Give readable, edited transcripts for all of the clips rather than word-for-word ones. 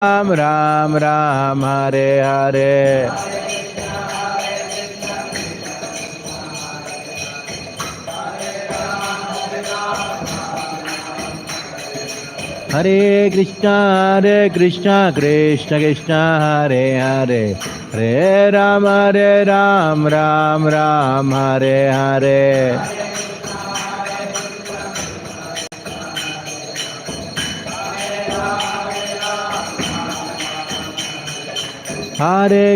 Ram Ram Ram Hare Hare Hare Krishna Krishna Krishna Hare Hare Hare Ram Ram Ram Hare Hare Hare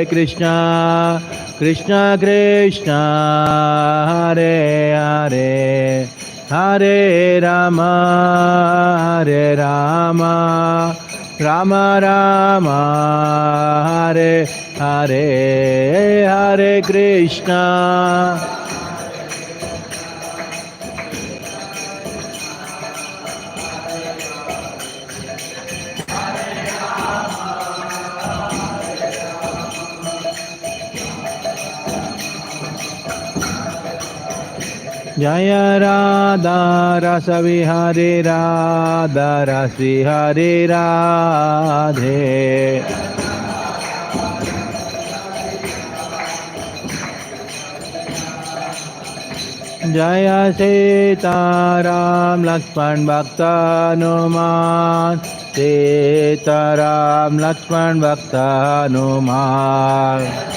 Krishna Krishna Krishna Hare Hare Hare Rama Rama Rama Hare Hare Hare Krishna Jaya Radha Rasa Vihari Radha Rasa Vihari Radhe Jaya Sita Ram Lakshman Bhakta Hanuman Sita Ram Lakshman Bhakta Hanuman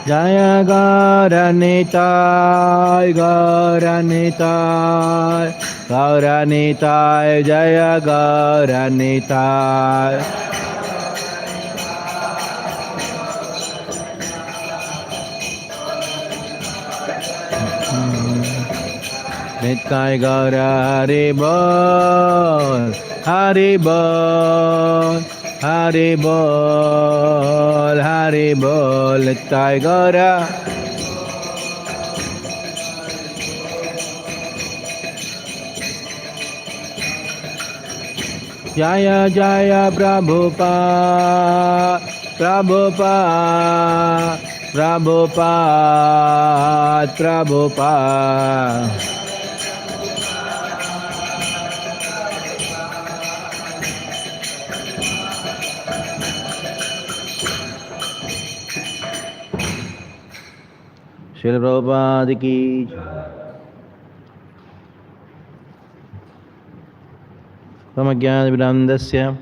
Jaya Gauranitai Jaya Gauranitai Nitai Gaura Haribol Haribol Nitai Gaura Jaya Jaya Prabhupada Srila Prabhupada ki Samajnana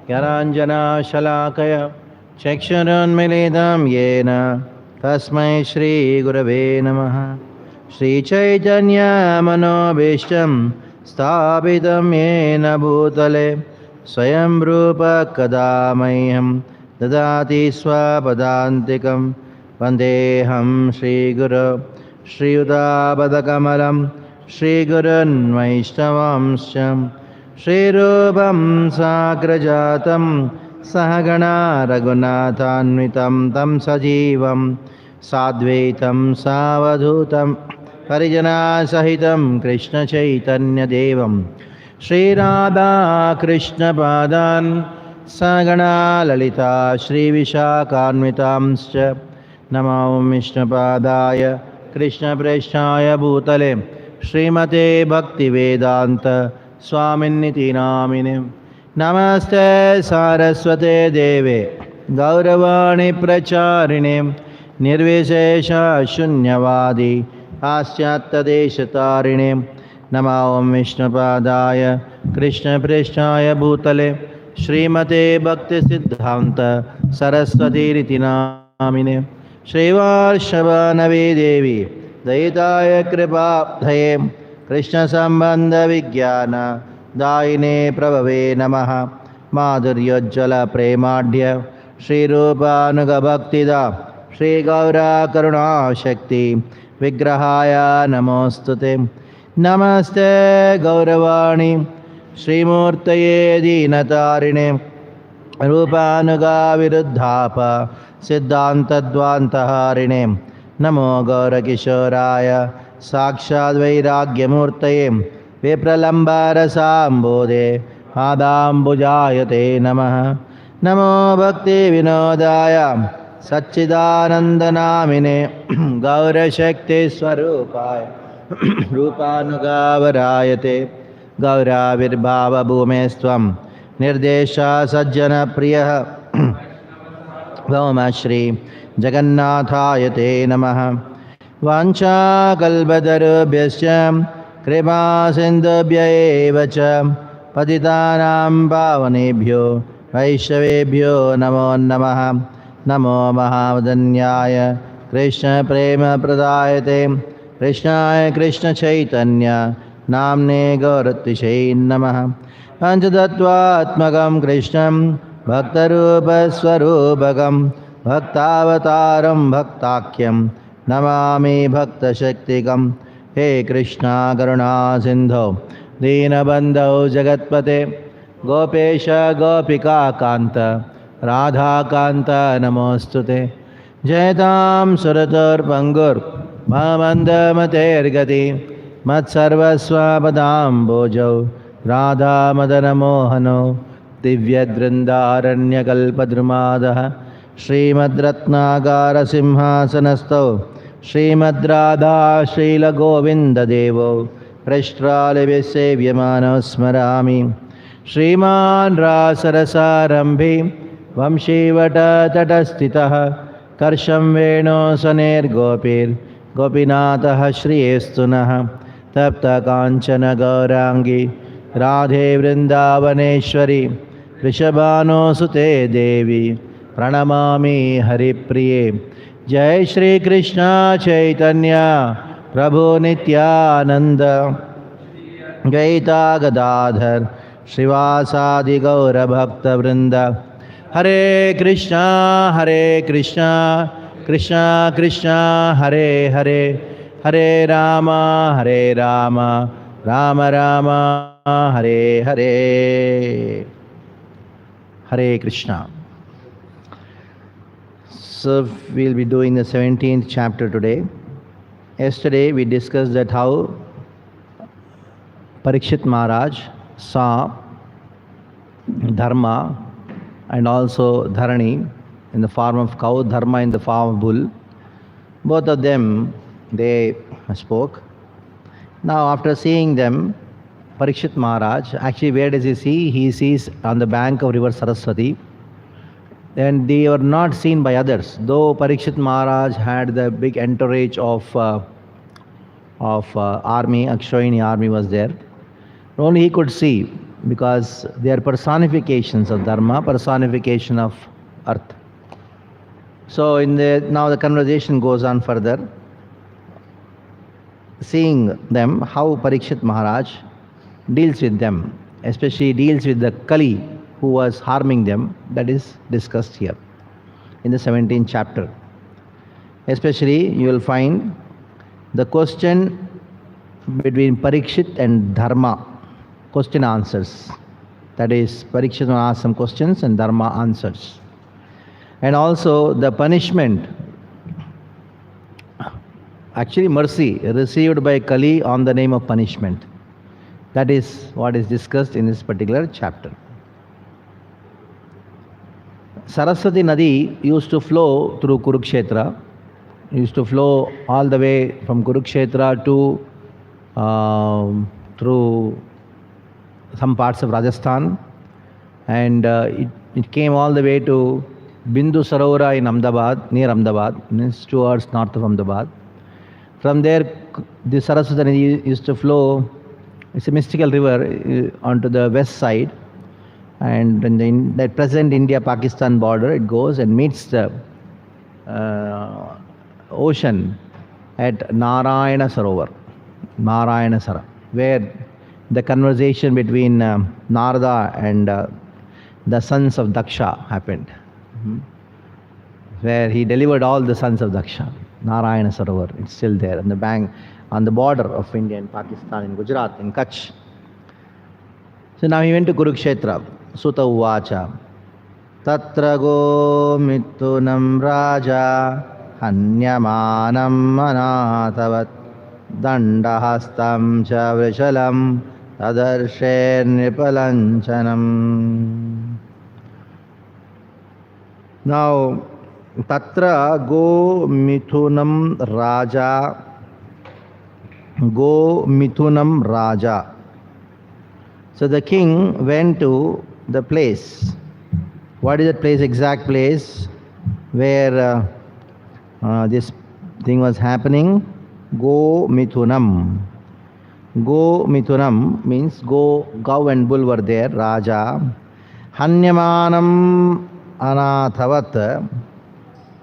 Gyaranjana Shalakaya Chakshurunmilitam Yena Tasmai Shri Gurave Namaha Shri Chaitanya Manobishtam Sthapitam Yena Bhutale Swayam Rupa Kadamayam Dadati Swapadantikam Vandeham Shri Guru Shri Udabadakamalam Shri Gurun Vaishnavamsham Shri Rupam Sagrajatam Sahagana Raghunathanvitam Tam Sajivam Sadvaitam Savadhutam Parijana Sahitam Krishna Chaitanya Devam Shri Radha Krishna Padan Sagana Lalita Shri Vishakhanvitamscha Namo Vishnu Padaya Krishna Preshnaya Bhutale Srimate Bhakti Vedanta Swaminiti Namine Namaste Saraswate Deve Gauravani Pracharine Nirvishesha Shunyavadi Asyatta Deshatarine Namo Vishnu Padaya Krishna Preshnaya Bhutale Srimate Bhakti Siddhanta Saraswati Riti Namine Srivarshabhanavi Devi Dayitaya Kripa Dhaye Krishna Sambandha Vijnana Daine Prabhave Namaha Madhuryojjala Premadhya Shri Rupa Anuga Bhaktida Shri Gaura Karuna Shakti Vigrahaya Namostute Namaste Gauravani Shri Murtaye Dinatarine Rupanuga Viruddhapa Siddhanta Dvantaharine Namo Gaura Kishoraya Sakshad Vairagyamurtaye Vipralambara Sambodhe Adambujayate Namaha Namo Bhakti Vinodaya सच्चिदानन्दनामिने गौरशक्तिस्वरूपाय रूपानुगावरायते गौराविर्भावभूमेस्त्वं निर्देशा सज्जनप्रियः भौमश्री जगन्नाथाय ते नमः। वाञ्छाकल्पतरुभ्यश्च कृपासिन्धुभ्य एव च पतितानां पावनेभ्यो वैष्णवेभ्यो नमो नमः। नमो महावदन्याय कृष्णप्रेमप्रदायते कृष्णाय कृष्णचैतन्य नाम्ने गौरतिशै नमः। पञ्चतत्त्वात्मकं कृष्णं भक्तरूपस्वरूपकं भक्तावतारं भक्ताख्यं नमामि भक्तशक्तिकं। हे कृष्णा करुणा सिन्धो दीनबन्धो जगत्पते गोपेश गोपिका कान्त राधाकान्त नमोऽस्तुते। जयतां सुरतोर्पङ्गुर्ममन्दमतेर्गति मत्सर्वस्वपदाम्बोजौ राधामदनमोहनो दिव्यदृन्दारण्यकल्पद्रुमादः श्रीमद्रत्नागारसिंहासनस्थौ श्रीमद्राधा श्रीलगोविन्ददेवो पृष्ट्रालिभिसेव्यमानौ स्मरामि। श्रीमान् रासरसारम्भे वंशीवटतटस्थितः कर्षं वेणुसनेर्गोपीर्गोपीनाथः श्रियेस्तु नः। तप्तकाञ्चन गौराङ्गी राधे वृन्दावनेश्वरी वृषभानुसुते देवी प्रणमामि हरिप्रिये। जय श्री कृष्ण चैतन्य प्रभु नित्यानंद द्वैता गदाधर श्रीवासादि गौरभक्तवृंद। हरे Krishna Krishna Krishna Hare Hare Hare Ram Ram Ram Hare Hare. Hare Krishna. So we'll be doing the 17th chapter today. Yesterday we discussed that how Parikshit Maharaj saw Dharma and also Dharani in the form of cow, Dharma in the form of bull. Both of them, they spoke. Now after seeing them, Parikshit Maharaj, actually where does he see? He sees on the bank of river Saraswati. And they were not seen by others. Though Parikshit Maharaj had the big entourage of army, Akshayani army was there. Only he could see because they are personifications of Dharma, personification of earth. So now the conversation goes on further. Seeing them, how Parikshit Maharaj deals with them, especially deals with the Kali who was harming them, that is discussed here in the 17th chapter. Especially you will find the question between Parikshit and Dharma, question answers. That is, Parikshit will ask some questions and Dharma answers. And also the punishment, actually mercy received by Kali on the name of punishment. That is what is discussed in this particular chapter. Saraswati Nadi used to flow through Kurukshetra, used to flow all the way from Kurukshetra to through some parts of Rajasthan, and it came all the way to Bindu Sarovara in Ahmedabad, near Ahmedabad, means 2 hours north of Ahmedabad. From there, the Saraswati Nadi used to flow. It's a mystical river onto the west side, and in the present India-Pakistan border, it goes and meets the ocean at Narayana Sarovar, where the conversation between Narada and the sons of Daksha happened, where he delivered all the sons of Daksha. Narayana Sarovar, it's still there on the bank, on the border of India and Pakistan, in Gujarat, in Kutch. So now he went to Kurukshetra. Sutta Uvacha Tatra go mitunam raja hanyamanam manatavat dandahastam cha vrishalam tadarsher nipalanchanam. Now Tatra go mithunam raja. Go mithunam raja. So the king went to the place. What is that place, exact place where this thing was happening? Go mithunam. Go mithunam means cow and bull were there. Raja. Hanyamanam anathavat.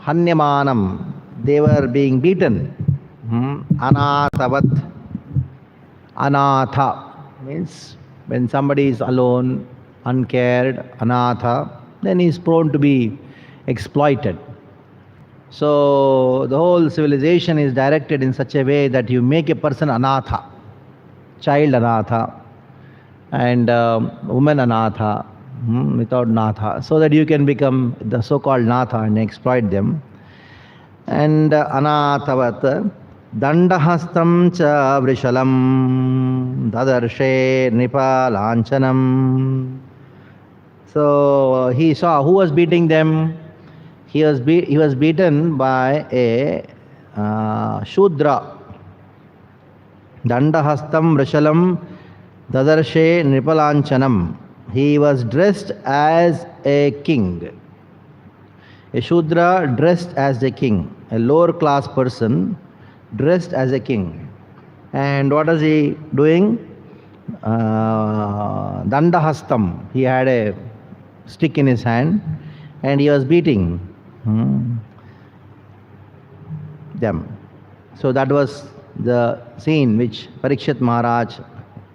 Hanyamanam. They were being beaten. Anathavat. Anatha means when somebody is alone, uncared, anatha, then he is prone to be exploited. So the whole civilization is directed in such a way that you make a person anatha, child anatha, and woman anatha, without natha, so that you can become the so-called natha and exploit them. And anathavat dandahastam cha vrishalam dadarshe nipalanchanam. So he saw who was beating them. He was beaten by a Shudra. Dandahastam vrishalam dadarshe nipalanchanam. He was dressed as a king. A Shudra dressed as a king, a lower class person dressed as a king. And what is he doing? Dandahastam. He had a stick in his hand and he was beating them. So that was the scene which Parikshit Maharaj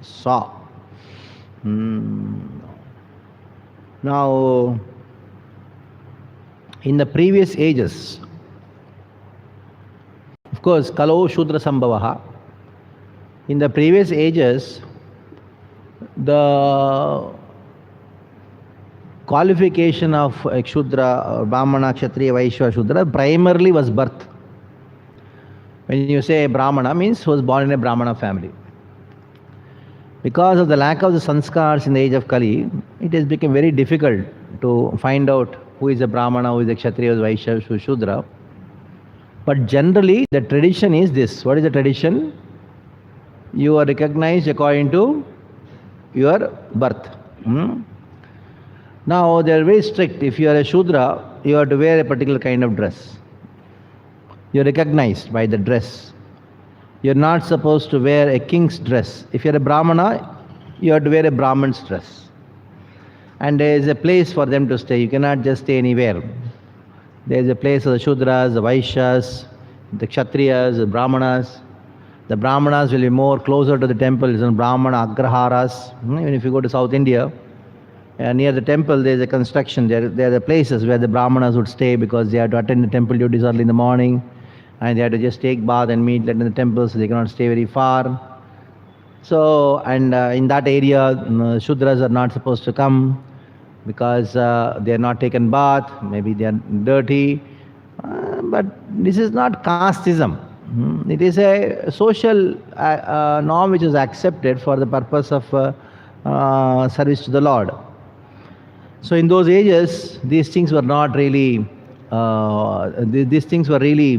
saw. Now, in the previous ages, of course, Kalo Shudra Sambhavaha, in the previous ages, the qualification of a Shudra, Brahmana, Kshatriya, Vaishya, Shudra primarily was birth. When you say Brahmana, means who was born in a Brahmana family. Because of the lack of the sanskars in the age of Kali, it has become very difficult to find out who is a Brahmana, who is a Kshatriya, who is Vaishya, who is Shudra. But generally, the tradition is this. What is the tradition? You are recognized according to your birth. Now, they are very strict. If you are a Shudra, you have to wear a particular kind of dress. You are recognized by the dress. You are not supposed to wear a king's dress. If you are a Brahmana, you have to wear a Brahman's dress. And there is a place for them to stay. You cannot just stay anywhere. There is a place for the Shudras, the Vaishyas, the Kshatriyas, the Brahmanas. The Brahmanas will be more closer to the temple. It's in Brahmana Agraharas. Even if you go to South India, near the temple there is a construction. There are the places where the Brahmanas would stay because they have to attend the temple duties early in the morning. And they have to just take bath and meet in the temple, so they cannot stay very far. So, and in that area, Shudras are not supposed to come because they are not taken bath, maybe they are dirty. But this is not casteism. It is a social norm which is accepted for the purpose of service to the Lord. So in those ages, these things were not really, these things were really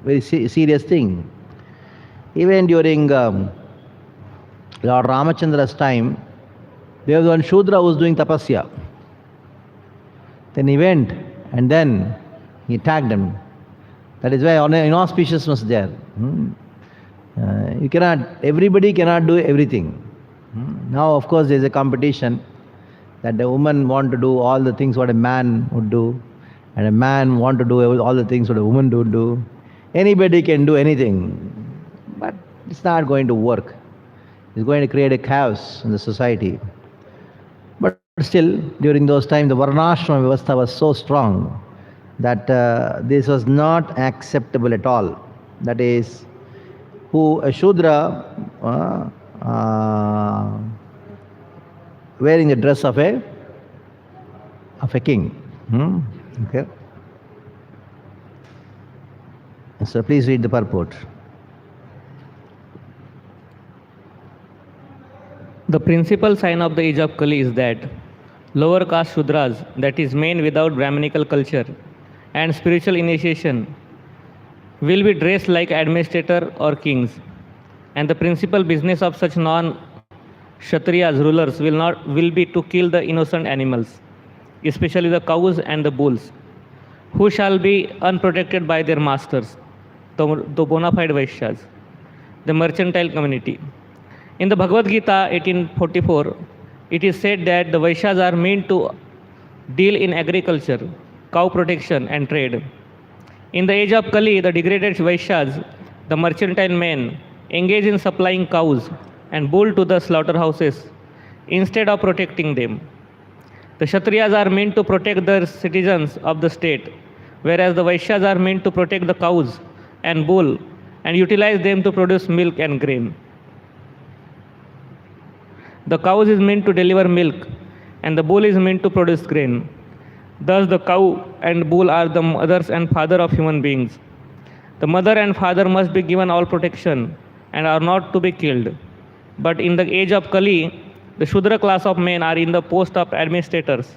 very serious thing. Even during Lord Ramachandra's time, there was one Shudra who was doing tapasya. Then he went and then he attacked him. That is why inauspiciousness was there. You cannot, everybody cannot do everything. Now, of course, there is a competition that the woman want to do all the things what a man would do, and a man want to do all the things what a woman would do. Anybody can do anything, but it's not going to work. It's going to create a chaos in the society. But still, during those times, the Varnashrama Vyavastha was so strong that this was not acceptable at all. That is, who a Shudra wearing the dress of a king. Okay. So please read the purport. The principal sign of the age of Kali is that lower caste Shudras, that is men without Brahminical culture, and spiritual initiation will be dressed like administrator or kings. And the principal business of such non-Kshatriyas rulers will be to kill the innocent animals, especially the cows and the bulls, who shall be unprotected by their masters, the bona fide Vaishyas, the mercantile community. In the Bhagavad Gita 1844, it is said that the Vaishyas are meant to deal in agriculture, cow protection, and trade. In the age of Kali, the degraded Vaishyas, the mercantile men, engage in supplying cows and bull to the slaughterhouses instead of protecting them. The Kshatriyas are meant to protect the citizens of the state, whereas the Vaishyas are meant to protect the cows and bull and utilize them to produce milk and grain. The cows is meant to deliver milk and the bull is meant to produce grain. Thus, the cow and bull are the mothers and father of human beings. The mother and father must be given all protection and are not to be killed. But in the age of Kali, the Shudra class of men are in the post of administrators,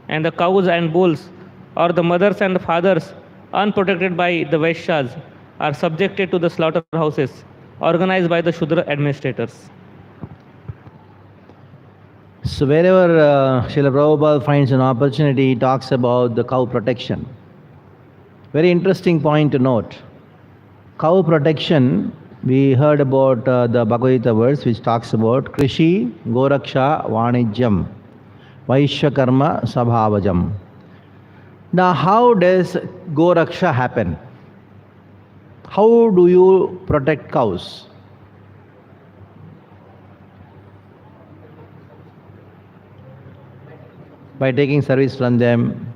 and the cows and bulls, or the mothers and fathers, unprotected by the Vaishyas, are subjected to the slaughterhouses organized by the Shudra administrators. So wherever Srila Prabhupada finds an opportunity, he talks about the cow protection. Very interesting point to note. Cow protection, we heard about the Bhagavad Gita verse which talks about Krishi, Goraksha, Vanijyam, Vaishyakarma, Sabhavajam. Now how does Goraksha happen? How do you protect cows? By taking service from them.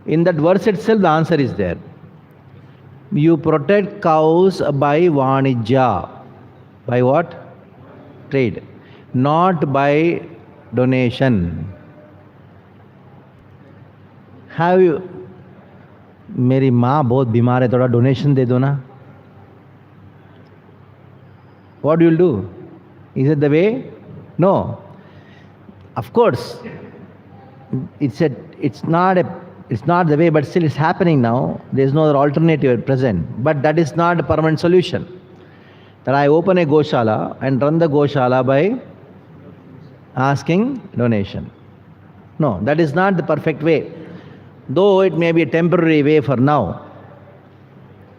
In that verse itself, the answer is there. You protect cows by Vanijya. By what? Trade. Not by donation. Have you? मेरी माँ बहुत बीमार है, थोड़ा donation दे दो ना. What you will do? Is it the way? No. Of course, it's not the way, but still it's happening now. There is no other alternative at present. But that is not a permanent solution. That I open a Goshala and run the Goshala by asking donation. No, that is not the perfect way. Though it may be a temporary way for now.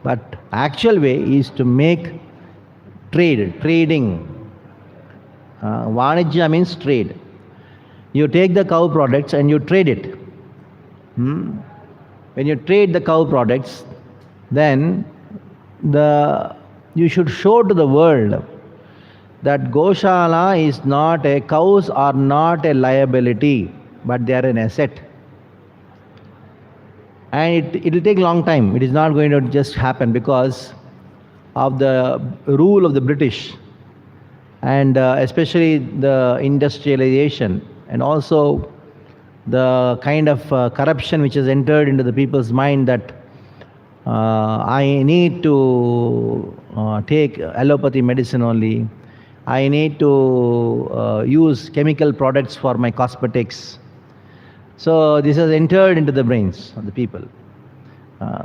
But actual way is to make trading. Vanijya means trade. You take the cow products and you trade it. When you trade the cow products, then you should show to the world that Goshala is not cows are not a liability, but they are an asset. And it will take a long time. It is not going to just happen because of the rule of the British and especially the industrialization. And also the kind of corruption which has entered into the people's mind that I need to take allopathy medicine only. I need to use chemical products for my cosmetics. So this has entered into the brains of the people.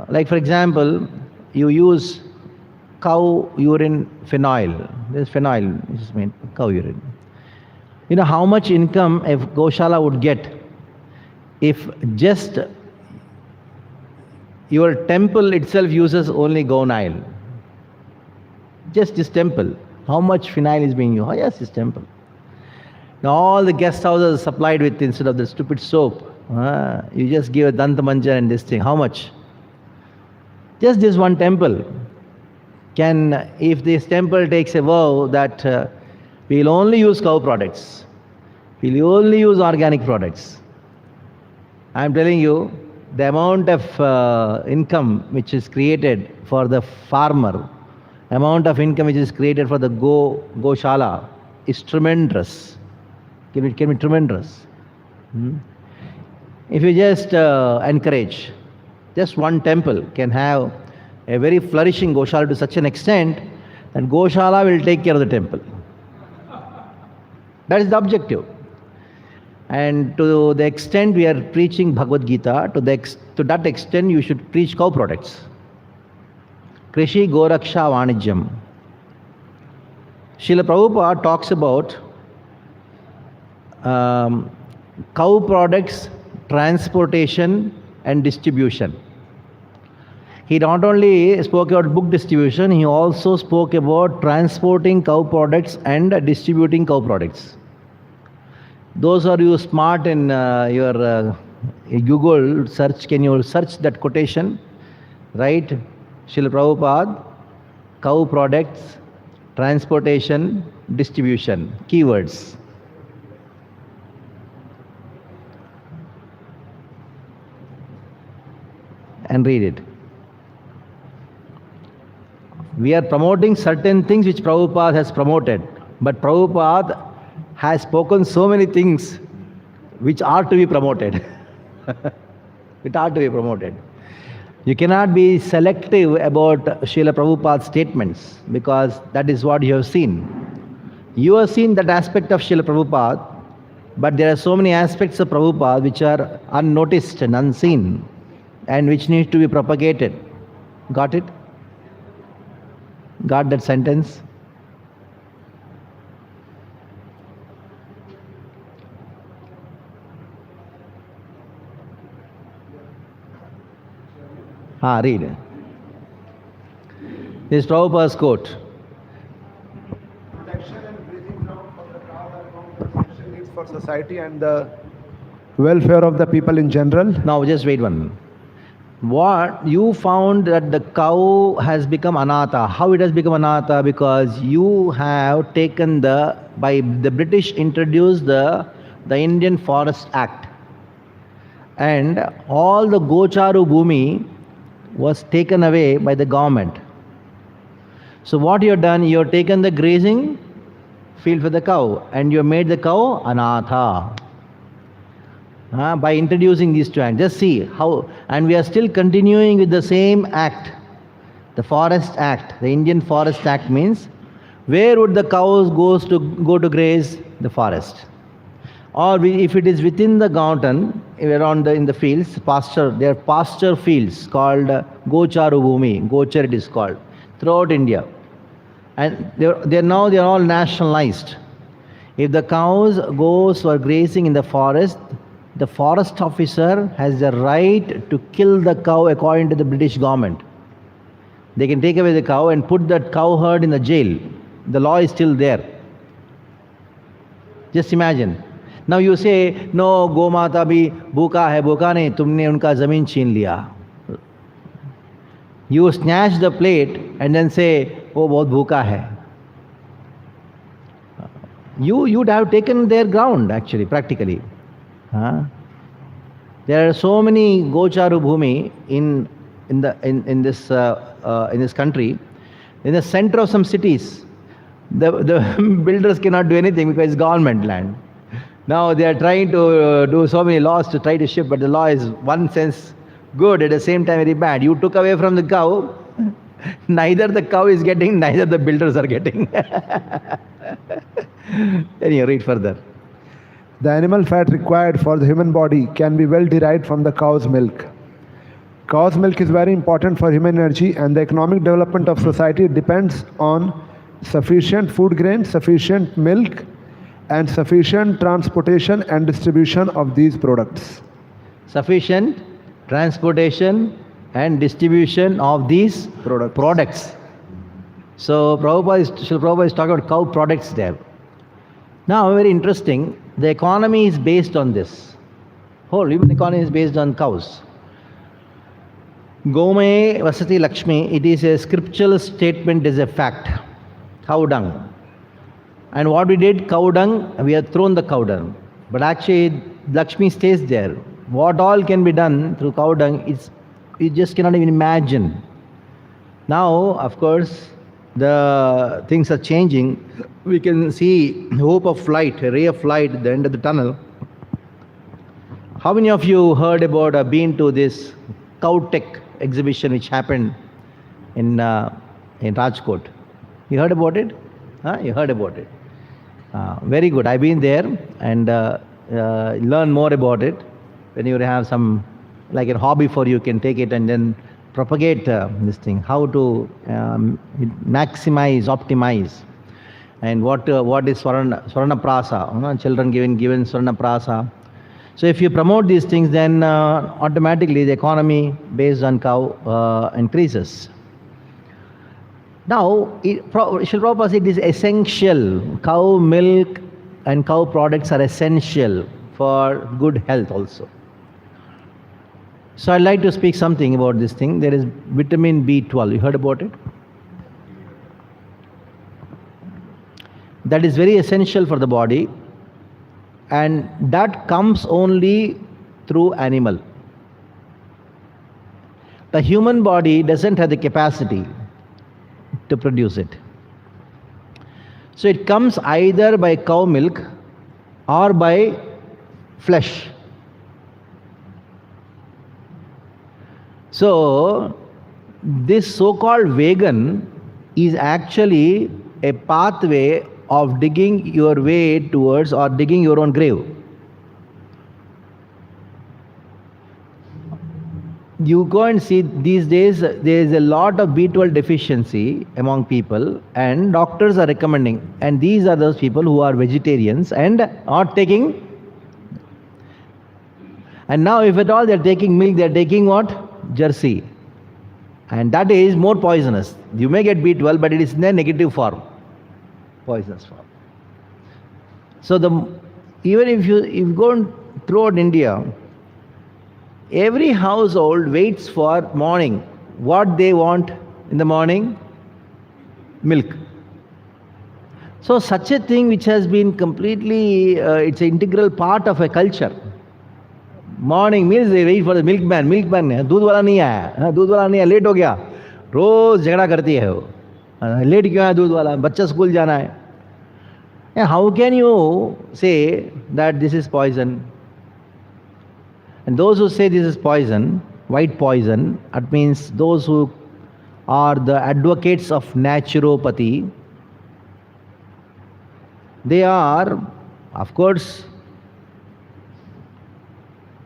Like for example, you use cow urine phenol. There's phenol, which is made cow urine. You know how much income a Goshala would get if just your temple itself uses only Gonile. Just this temple. How much phenol is being used? Oh yes, this temple. Now all the guest houses are supplied with, instead of the stupid soap, you just give a Dantamanja and this thing. How much? Just this one temple. If this temple takes a vow that we'll only use cow products, we'll only use organic products, I'm telling you, the amount of income which is created for the farmer, amount of income which is created for the Goshala is tremendous. It can be tremendous. If you just encourage, just one temple can have a very flourishing Goshala to such an extent that Goshala will take care of the temple. That is the objective. And to the extent we are preaching Bhagavad Gita, to that extent you should preach cow products. Krishi Goraksha Vanijyam. Srila Prabhupada talks about cow products, transportation and distribution. He not only spoke about book distribution, he also spoke about transporting cow products and distributing cow products. Those are you smart in your Google search, can you search that quotation? Right? Srila Prabhupada, cow products, transportation, distribution, keywords. And read it. We are promoting certain things which Prabhupada has promoted, but Prabhupada has spoken so many things which are to be promoted. It are to be promoted. You cannot be selective about Srila Prabhupada's statements because that is what you have seen. You have seen that aspect of Srila Prabhupada, but there are so many aspects of Prabhupada which are unnoticed and unseen and which need to be propagated. Got it? Got that sentence? Read. This is Prabhupada's quote. Protection and breathing ground for the cow are among the essential needs for society and the welfare of the people in general. Now just wait one minute. What you found that the cow has become anatha. How it has become anatha? Because you have taken the British introduced the Indian Forest Act, and all the Gocharu Bhumi was taken away by the government. So what you have done, you have taken the grazing field for the cow and you have made the cow anatha. By introducing these two acts. Just see how, and we are still continuing with the same act, the Forest Act. The Indian Forest Act means where would the cows go to graze? The forest. Or if it is within the mountain, around in the fields, pasture, there are pasture fields called Gocharu Bhumi, Gochar it is called, throughout India. And they are all nationalized. If the cows goes for grazing in the forest, the forest officer has the right to kill the cow according to the British government. They can take away the cow and put that cow herd in the jail. The law is still there. Just imagine. Now you say, no, Go Mata bhi bhuka hai, bhuka nahi, tumne unka zameen chhin liya. You snatch the plate and then say, oh, bahut bhuka hai. You'd have taken their ground actually, practically. There are so many Gocharu Bhumi in this country. In the center of some cities, the builders cannot do anything because it's government land. Now they are trying to do so many laws to try to shift, but the law is one sense good, at the same time very bad. You took away from the cow, neither the cow is getting, neither the builders are getting. Then you read further. The animal fat required for the human body can be well derived from the cow's milk. Cow's milk is very important for human energy, and the economic development of society depends on sufficient food grain, sufficient milk, and sufficient transportation and distribution of these products. Sufficient transportation and distribution of these products. So Srila Prabhupada is talking about cow products there. Now, very interesting, the economy is based on this. Whole human economy is based on cows. Gome Vasati Lakshmi, it is a scriptural statement, is a fact. Cow dung. And what we did, cow dung, we have thrown the cow dung. But actually, Lakshmi stays there. What all can be done through cow dung, you just cannot even imagine. Now, of course, the things are changing. We can see hope of light, a ray of light at the end of the tunnel. How many of you heard about, been to this cow tech exhibition which happened in Rajkot? You heard about it? You heard about it. Very good. I've been there, and learn more about it. When you have some, like a hobby for you, can take it and then propagate this thing, how to maximize, optimize, and what is Swarna Prasa, children given Swarna Prasa. So if you promote these things, then automatically the economy based on cow increases. Now, Srila Prabhupada said it is essential. Cow milk and cow products are essential for good health also. So I'd like to speak something about this thing. There is vitamin B12. You heard about it? That is very essential for the body, and that comes only through animal. The human body doesn't have the capacity to produce it. So it comes either by cow milk or by flesh. So this so-called vegan is actually a pathway of digging your way towards, or digging your own grave. You go and see these days there is a lot of B12 deficiency among people, and doctors are recommending, and these are those people who are vegetarians and are taking. And now if at all they are taking milk, they are taking what? Jersey. And that is more poisonous. You may get B12, but it is in a negative form, poisonous form. So even if you go throughout India, every household waits for morning. What they want in the morning? Milk. So such a thing which has been completely, it's an integral part of a culture. Morning means they wait for the milkman. Milkman, दूध वाला नहीं आया, दूध वाला नहीं आया, late हो गया. रोज झगड़ा करती है वो, लेट क्यों आया दूध वाला, बच्चा स्कूल जाना है. And how can you say that this is poison? And those who say this is poison, white poison, that means those who are the advocates of naturopathy, they are, of course,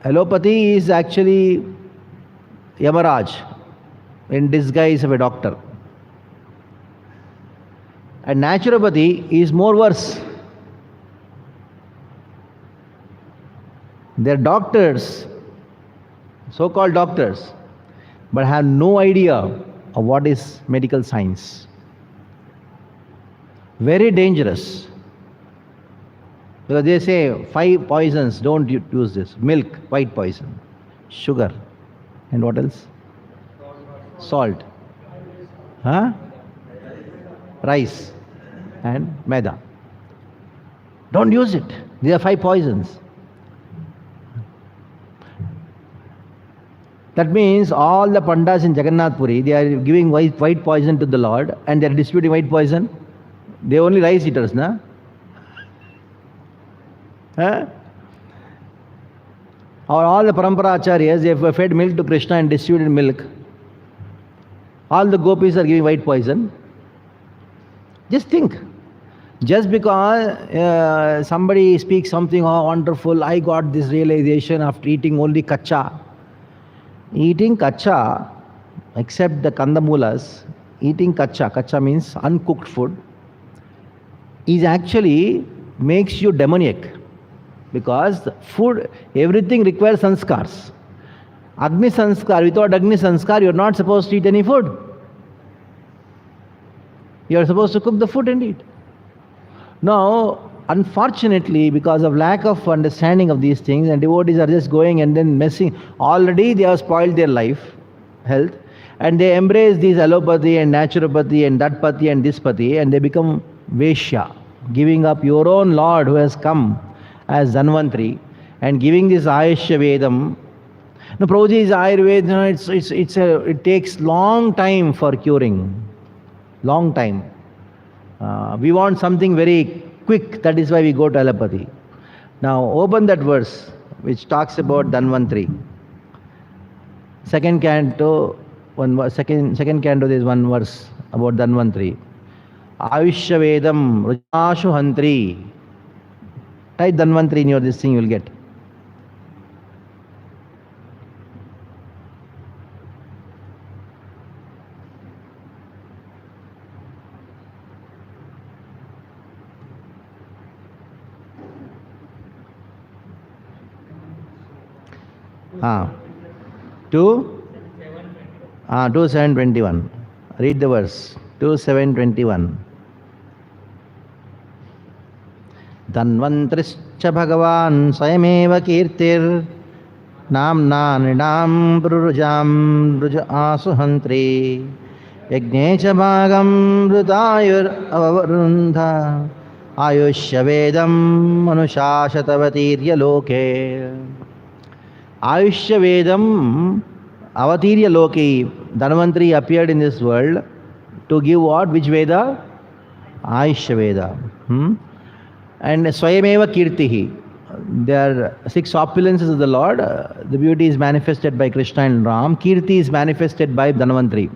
allopathy is actually Yamaraj in disguise of a doctor. And naturopathy is more worse. They're doctors, so-called doctors, but have no idea of what is medical science. Very dangerous. Because they say 5 poisons, don't use this. Milk, white poison. Sugar. And what else? Salt. Huh? Rice. And maida. Don't use it. These are 5 poisons. That means all the pandas in Jagannath Puri, they are giving white poison to the Lord, and they are distributing white poison. They are only rice eaters, na? Huh? Or all the Parampara Acharyas, they have fed milk to Krishna and distributed milk. All the gopis are giving white poison. Just think. Just because somebody speaks something, oh wonderful, I got this realization after eating only kacha. Eating kacha, except the kandamulas, eating kacha means uncooked food, is actually makes you demoniac. Because food, everything requires sanskars. Agni sanskar, without Agni sanskar, you are not supposed to eat any food. You are supposed to cook the food and eat. Now, unfortunately, because of lack of understanding of these things, and devotees are just going and then messing, already they have spoiled their life, health, and they embrace these allopathy and naturopathy and that pati and this pati, and they become Veshya, giving up your own Lord who has come as Dhanvantri, and giving this Ayushya Vedam. Now, Prabhuji is Ayurveda, it takes long time for curing. Long time. We want something very quick, that is why we go to allopathy. Now, open that verse which talks about Dhanvantri. Second canto, second canto, there is one verse about Dhanvantri. Ayushya Vedam Rujashu Hantri. Type Dhanvantri in your this thing, you will get. Ah, 2, 721. Read the verse. 721. Dhanvantrischa Bhagavan Swayameva Kirtir Namna Nidam Prurujam Ruja Asuhantri Yajnecha Bhagam Rutayur Avavarundha Ayushya Vedam Manushashatavatirya Loke. Ayushya Vedam Avatirya Loki. Dhanvantri appeared in this world to give what? Which Veda? Ayushya Veda. And Swayameva Kirtihi. There are 6 opulences of the Lord. The beauty is manifested by Krishna and Ram. Kirti is manifested by Dhanvantri.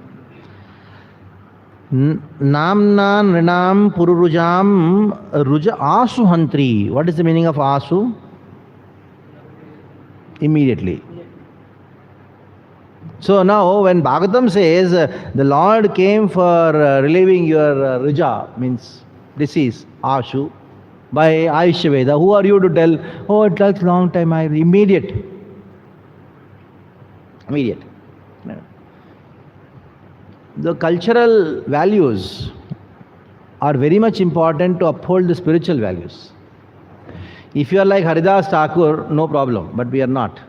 Namna Nrinam Pururujam Ruja Asuhantri. What is the meaning of Asu? Immediately. So now when Bhagavatam says the Lord came for relieving your Ruja, means disease, Ashu, by Ayushya Veda, who are you to tell, oh, it takes long time, immediate. The cultural values are very much important to uphold the spiritual values. If you are like Haridas Thakur, no problem, but we are not.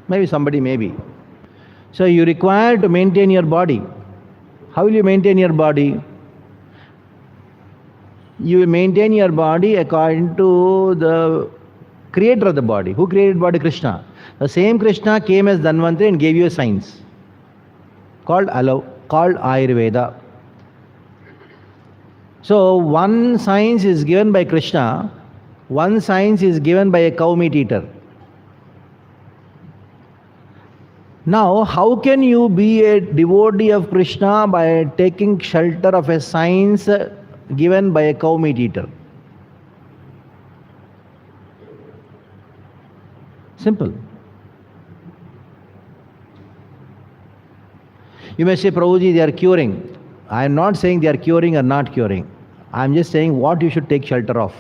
Maybe somebody may be. So you require to maintain your body. How will you maintain your body? You will maintain your body according to the creator of the body. Who created body? Krishna. The same Krishna came as Dhanvantri and gave you a science called Ayurveda. So one science is given by Krishna, one science is given by a cow meat eater. Now, how can you be a devotee of Krishna by taking shelter of a science given by a cow meat eater? Simple. You may say, Prabhuji, they are curing. I am not saying they are curing or not curing. I am just saying what you should take shelter of.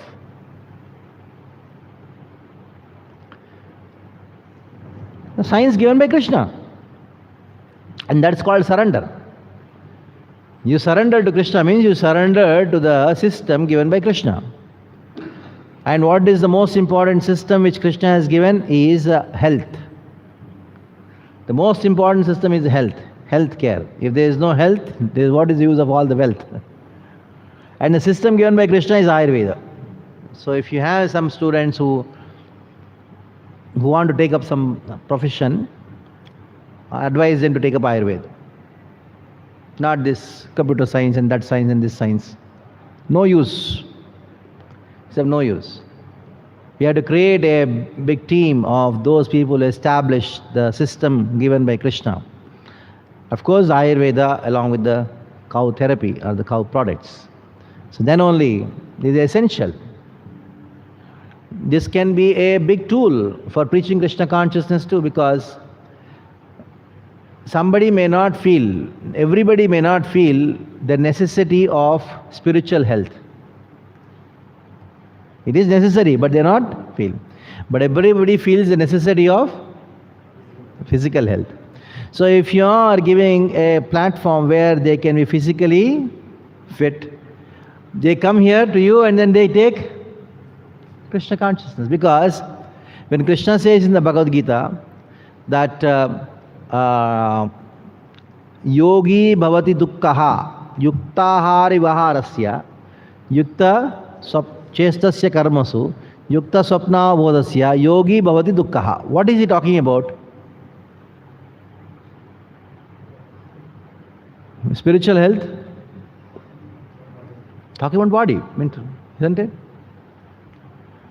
The science given by Krishna. And that's called surrender. You surrender to Krishna means you surrender to the system given by Krishna. And what is the most important system which Krishna has given is health. The most important system is health care. If there is no health, what is the use of all the wealth? And the system given by Krishna is Ayurveda. So if you have some students who want to take up some profession, advise them to take up Ayurveda. Not this computer science and that science and this science. No use. It's of no use. We have to create a big team of those people who establish the system given by Krishna. Of course, Ayurveda along with the cow therapy or the cow products. So then only this is essential. This can be a big tool for preaching Krishna consciousness too, because everybody may not feel the necessity of spiritual health. It is necessary, but they not feel. But everybody feels the necessity of physical health. So if you are giving a platform where they can be physically fit, they come here to you and then they take Krishna consciousness. Because when Krishna says in the Bhagavad Gita that yogi bhavati dukkhaha yuktahari vaharasya yukta chestasya karmasu yukta swapna bodhasya yogi bhavati dukkhaha. What is he talking about? Spiritual health? Talking about body, isn't it?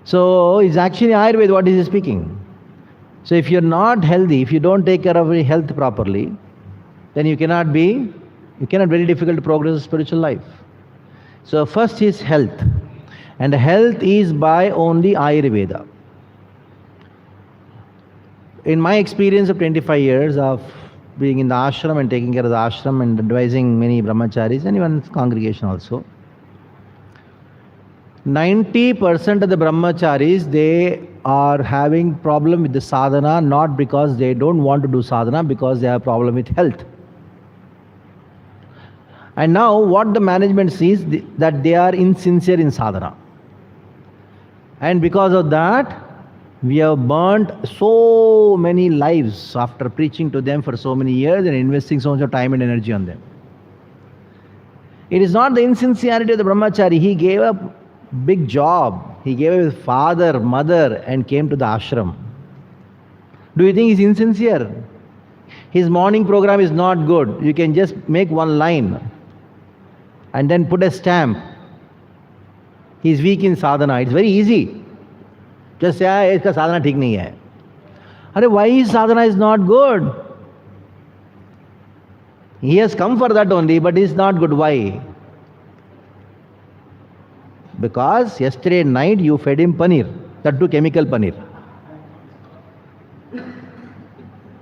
So it's actually Ayurveda what is he speaking. So if you're not healthy, if you don't take care of your health properly, then you cannot very difficult to progress in spiritual life. So first is health. And health is by only Ayurveda. In my experience of 25 years of being in the ashram and taking care of the ashram and advising many brahmacharis and even congregation also, 90% of the brahmacharis, they are having problem with the sadhana, not because they don't want to do sadhana, because they have problem with health. And now what the management sees, that they are insincere in sadhana. And because of that, we have burnt so many lives after preaching to them for so many years and investing so much of time and energy on them. It is not the insincerity of the brahmachari. He gave up big job. He gave up his father, mother, and came to the ashram. Do you think he's insincere? His morning program is not good. You can just make one line and then put a stamp. He's weak in sadhana. It's very easy. Just say, iska sadhana theek nahi hai. Arey, why his sadhana is not good? He has come for that only, but it's not good. Why? Because yesterday night you fed him paneer, that too chemical paneer.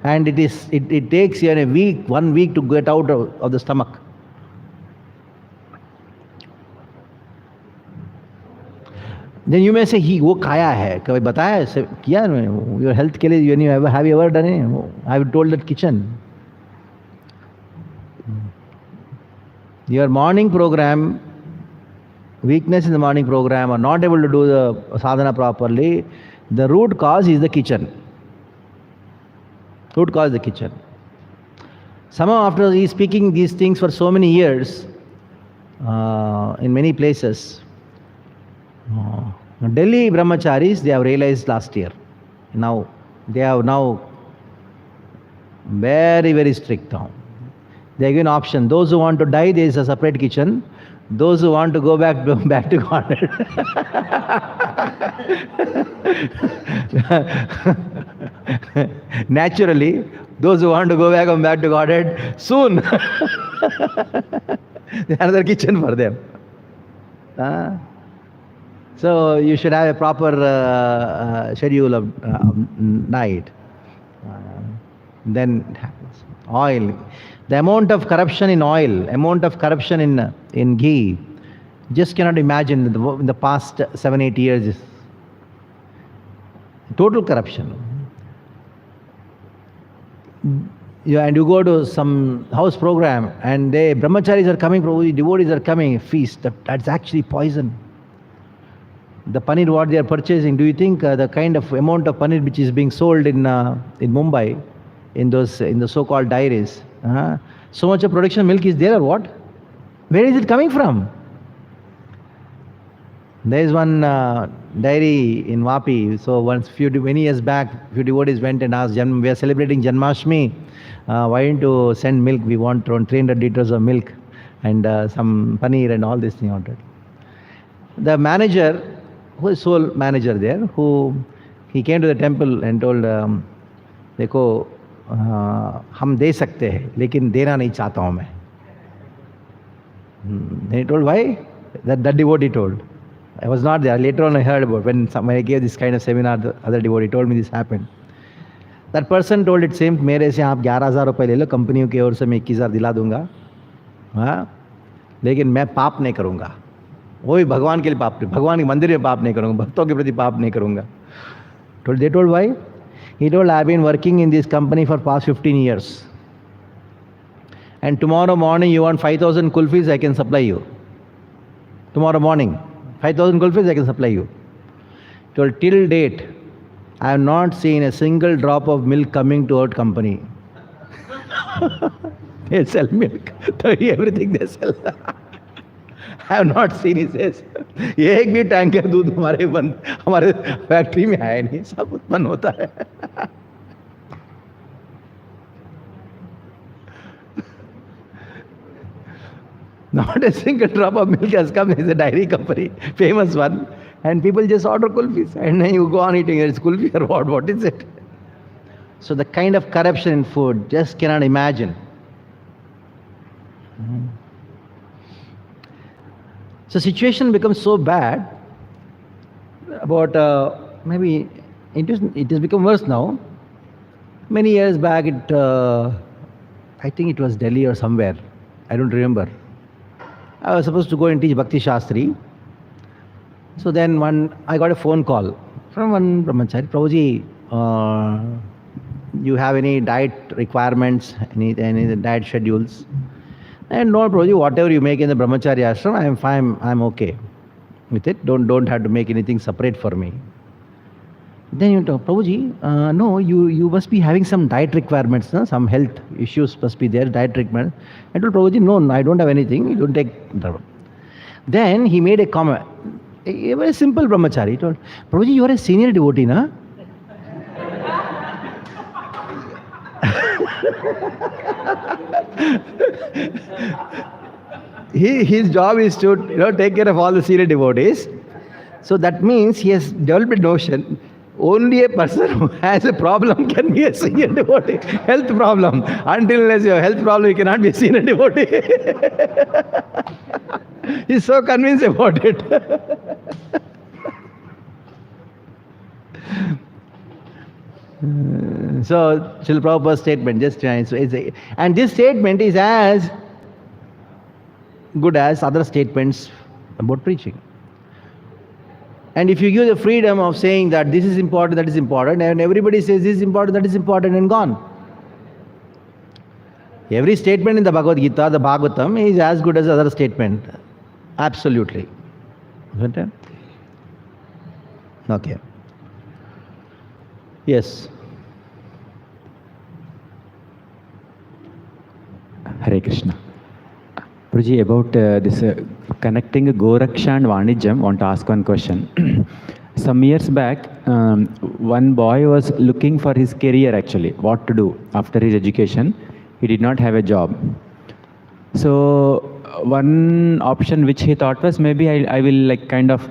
And it takes you a week, 1 week to get out of the stomach. Then you may say, he वो खाया है, कभी बताया किया your health के लिए, have you ever done it? I have told that kitchen. Your morning program, weakness in the morning program, or not able to do the sadhana properly, the root cause is the kitchen. Root cause is the kitchen. Somehow after he speaking these things for so many years, in many places, Delhi brahmacharis, they have realized last year. Now, they have now very, very strict now. They are given option. Those who want to die, there is a separate kitchen. Those who want to go back to Godhead. Naturally, those who want to go back to Godhead soon. There's another kitchen for them. So you should have a proper schedule of night. Then oil. The amount of corruption in oil, amount of corruption in ghee, just cannot imagine in the past 7-8 years. Total corruption. And you go to some house program and brahmacharis are coming, devotees are coming, feast. That's actually poison. The paneer what they are purchasing, do you think the kind of amount of paneer which is being sold in Mumbai, in the so-called dairies, so much of production milk is there or what? Where is it coming from? There is one dairy in Vapi. So many years back, few devotees went and asked, we are celebrating Janmashtami. Why don't you send milk? We want around 300 liters of milk and some paneer and all this thing on it. The manager, who is sole manager there, he came to the temple and told, देखो हम दे सकते हैं लेकिन देना नहीं चाहता हूँ मैं. Then he told, why? That devotee told. I was not there. Later on I heard about when I gave this kind of seminar, the other devotee told me this happened. That person told it same, मेरे से आप 11,000 रुपये ले लो, कंपनियों की ओर से मैं 21,000 दिला दूंगा, लेकिन मैं पाप नहीं करूंगा. वही भगवान के लिए पाप, भगवान के मंदिर में पाप नहीं करूंगा, भक्तों के प्रति पाप नहीं करूंगा. They told why? He told, I've been working in this company for past 15 years. And tomorrow morning you want 5,000 kulfis, I can supply you. Tomorrow morning, 5,000 kulfis, I can supply you. He told, till date, I have not seen a single drop of milk coming to our company. They sell milk, everything they sell. I have not seen, he says. एक भी tanker दूध हमारे factory में आया नहीं, सब उत्पन्न होता है. Not a single drop of milk has come. It's a dairy company, famous one, and people just order kulfis, and then you go on eating it. It's kulfi or what? What is it? So the kind of corruption in food, just cannot imagine. So situation becomes so bad about maybe it has become worse now. Many years back, I think it was Delhi or somewhere. I don't remember. I was supposed to go and teach Bhakti Shastri. So then I got a phone call from one brahmachari. Prabhuji, you have any diet requirements, any diet schedules? And no, Prabhuji, whatever you make in the brahmachari ashram, I am fine, I am okay with it. Don't have to make anything separate for me. Then you talk, Prabhuji, no, you must be having some diet requirements, no? Some health issues must be there, diet requirement. I told Prabhuji, no, I don't have anything, you don't take. Then he made a comment, a very simple brahmachari. He told, Prabhuji, you are a senior devotee, na? His job is to take care of all the senior devotees. So that means he has developed a notion. Only a person who has a problem can be a senior devotee. Health problem. Until unless you have a health problem, you cannot be a senior devotee. He's so convinced about it. So, Srila Prabhupada's statement, and this statement is as good as other statements about preaching. And if you give the freedom of saying that this is important, that is important, and everybody says this is important, that is important, and gone. Every statement in the Bhagavad Gita, the Bhagavatam, is as good as other statement. Absolutely. Isn't it? Okay. Yes. Hare Krishna. Prabhuji, about this connecting Goraksha and Vanijam, want to ask one question. Some years back, one boy was looking for his career actually, what to do after his education. He did not have a job. So one option which he thought was maybe I will like kind of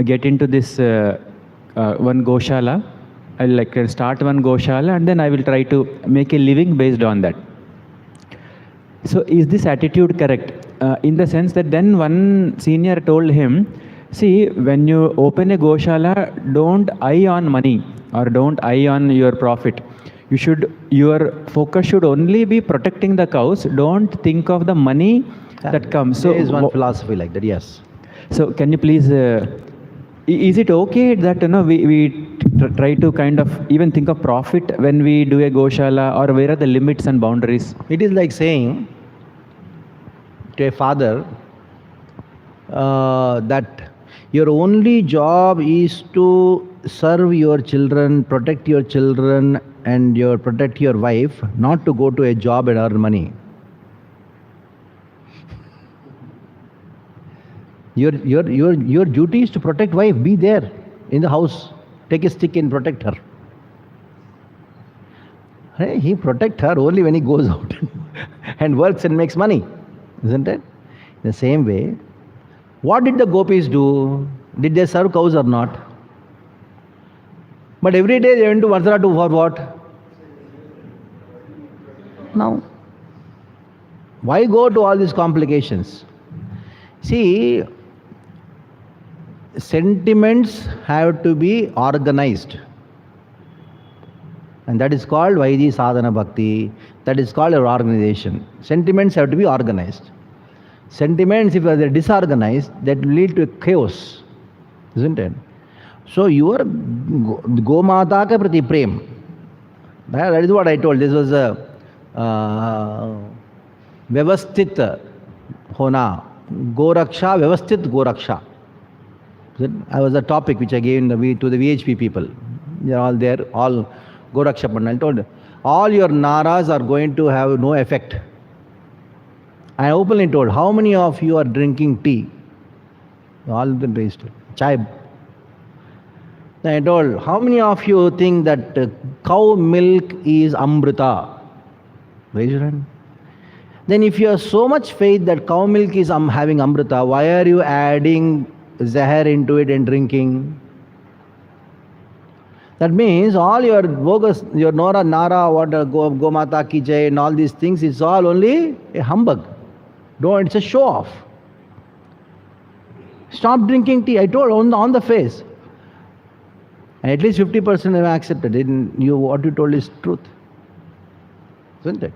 get into this one Goshala. I'll like start one Goshala and then I will try to make a living based on that. So is this attitude correct? In the sense that then one senior told him, see, when you open a Goshala, don't eye on money or don't eye on your profit. Your focus should only be protecting the cows. Don't think of the money that comes. So there is one philosophy like that, yes. So can you please, is it okay that we try to kind of even think of profit when we do a Goshala, or where are the limits and boundaries? It is like saying to a father that your only job is to serve your children, protect your children, and protect your wife, not to go to a job and earn money. Your duty is to protect wife. Be there in the house. Take a stick and protect her. He protect her only when he goes out and works and makes money, isn't it? In the same way, what did the gopis do? Did they serve cows or not? But every day they went to Mathura for what? Now, why go to all these complications? See, sentiments have to be organized. And that is called Vaidhi Sadhana Bhakti. That is called your organization. Sentiments have to be organized. Sentiments, if they are disorganized, that will lead to chaos, isn't it? So your Gomata ka prati prem. That is what I told. This was a Vyavasthit Hona. Goraksha, Vyavasthit Goraksha. I was a topic which I gave to the VHP people. They are all there, all Goraksha Pandal. I told all your naras are going to have no effect. I openly told, how many of you are drinking tea? All of them raised chai. Then I told, how many of you think that cow milk is amrita? Raise your hand. Then if you have so much faith that cow milk is having amrita, why are you adding zahar into it and drinking? That means all your bogus, your Nora, Nara, Gomata ki jai and all these things, it's all only a humbug. Don't, it's a show off. Stop drinking tea. I told on the face. And at least 50% have accepted it. What you told is truth. Isn't it?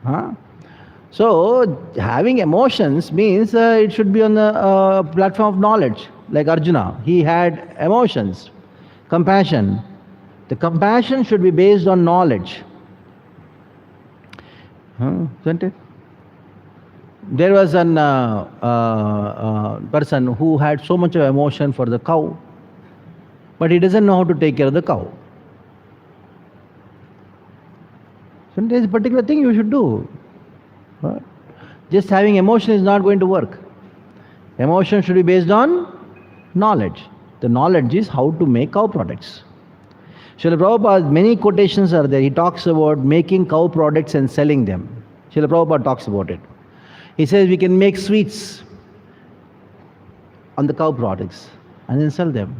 Huh? So, having emotions means it should be on the platform of knowledge. Like Arjuna, he had emotions, compassion. The compassion should be based on knowledge. Isn't it? There was an person who had so much of emotion for the cow, but he doesn't know how to take care of the cow. So there's a particular thing you should do. Right? Just having emotion is not going to work. Emotion should be based on knowledge. The knowledge is how to make cow products. Srila Prabhupada, many quotations are there. He talks about making cow products and selling them. Srila Prabhupada talks about it. He says we can make sweets on the cow products and then sell them.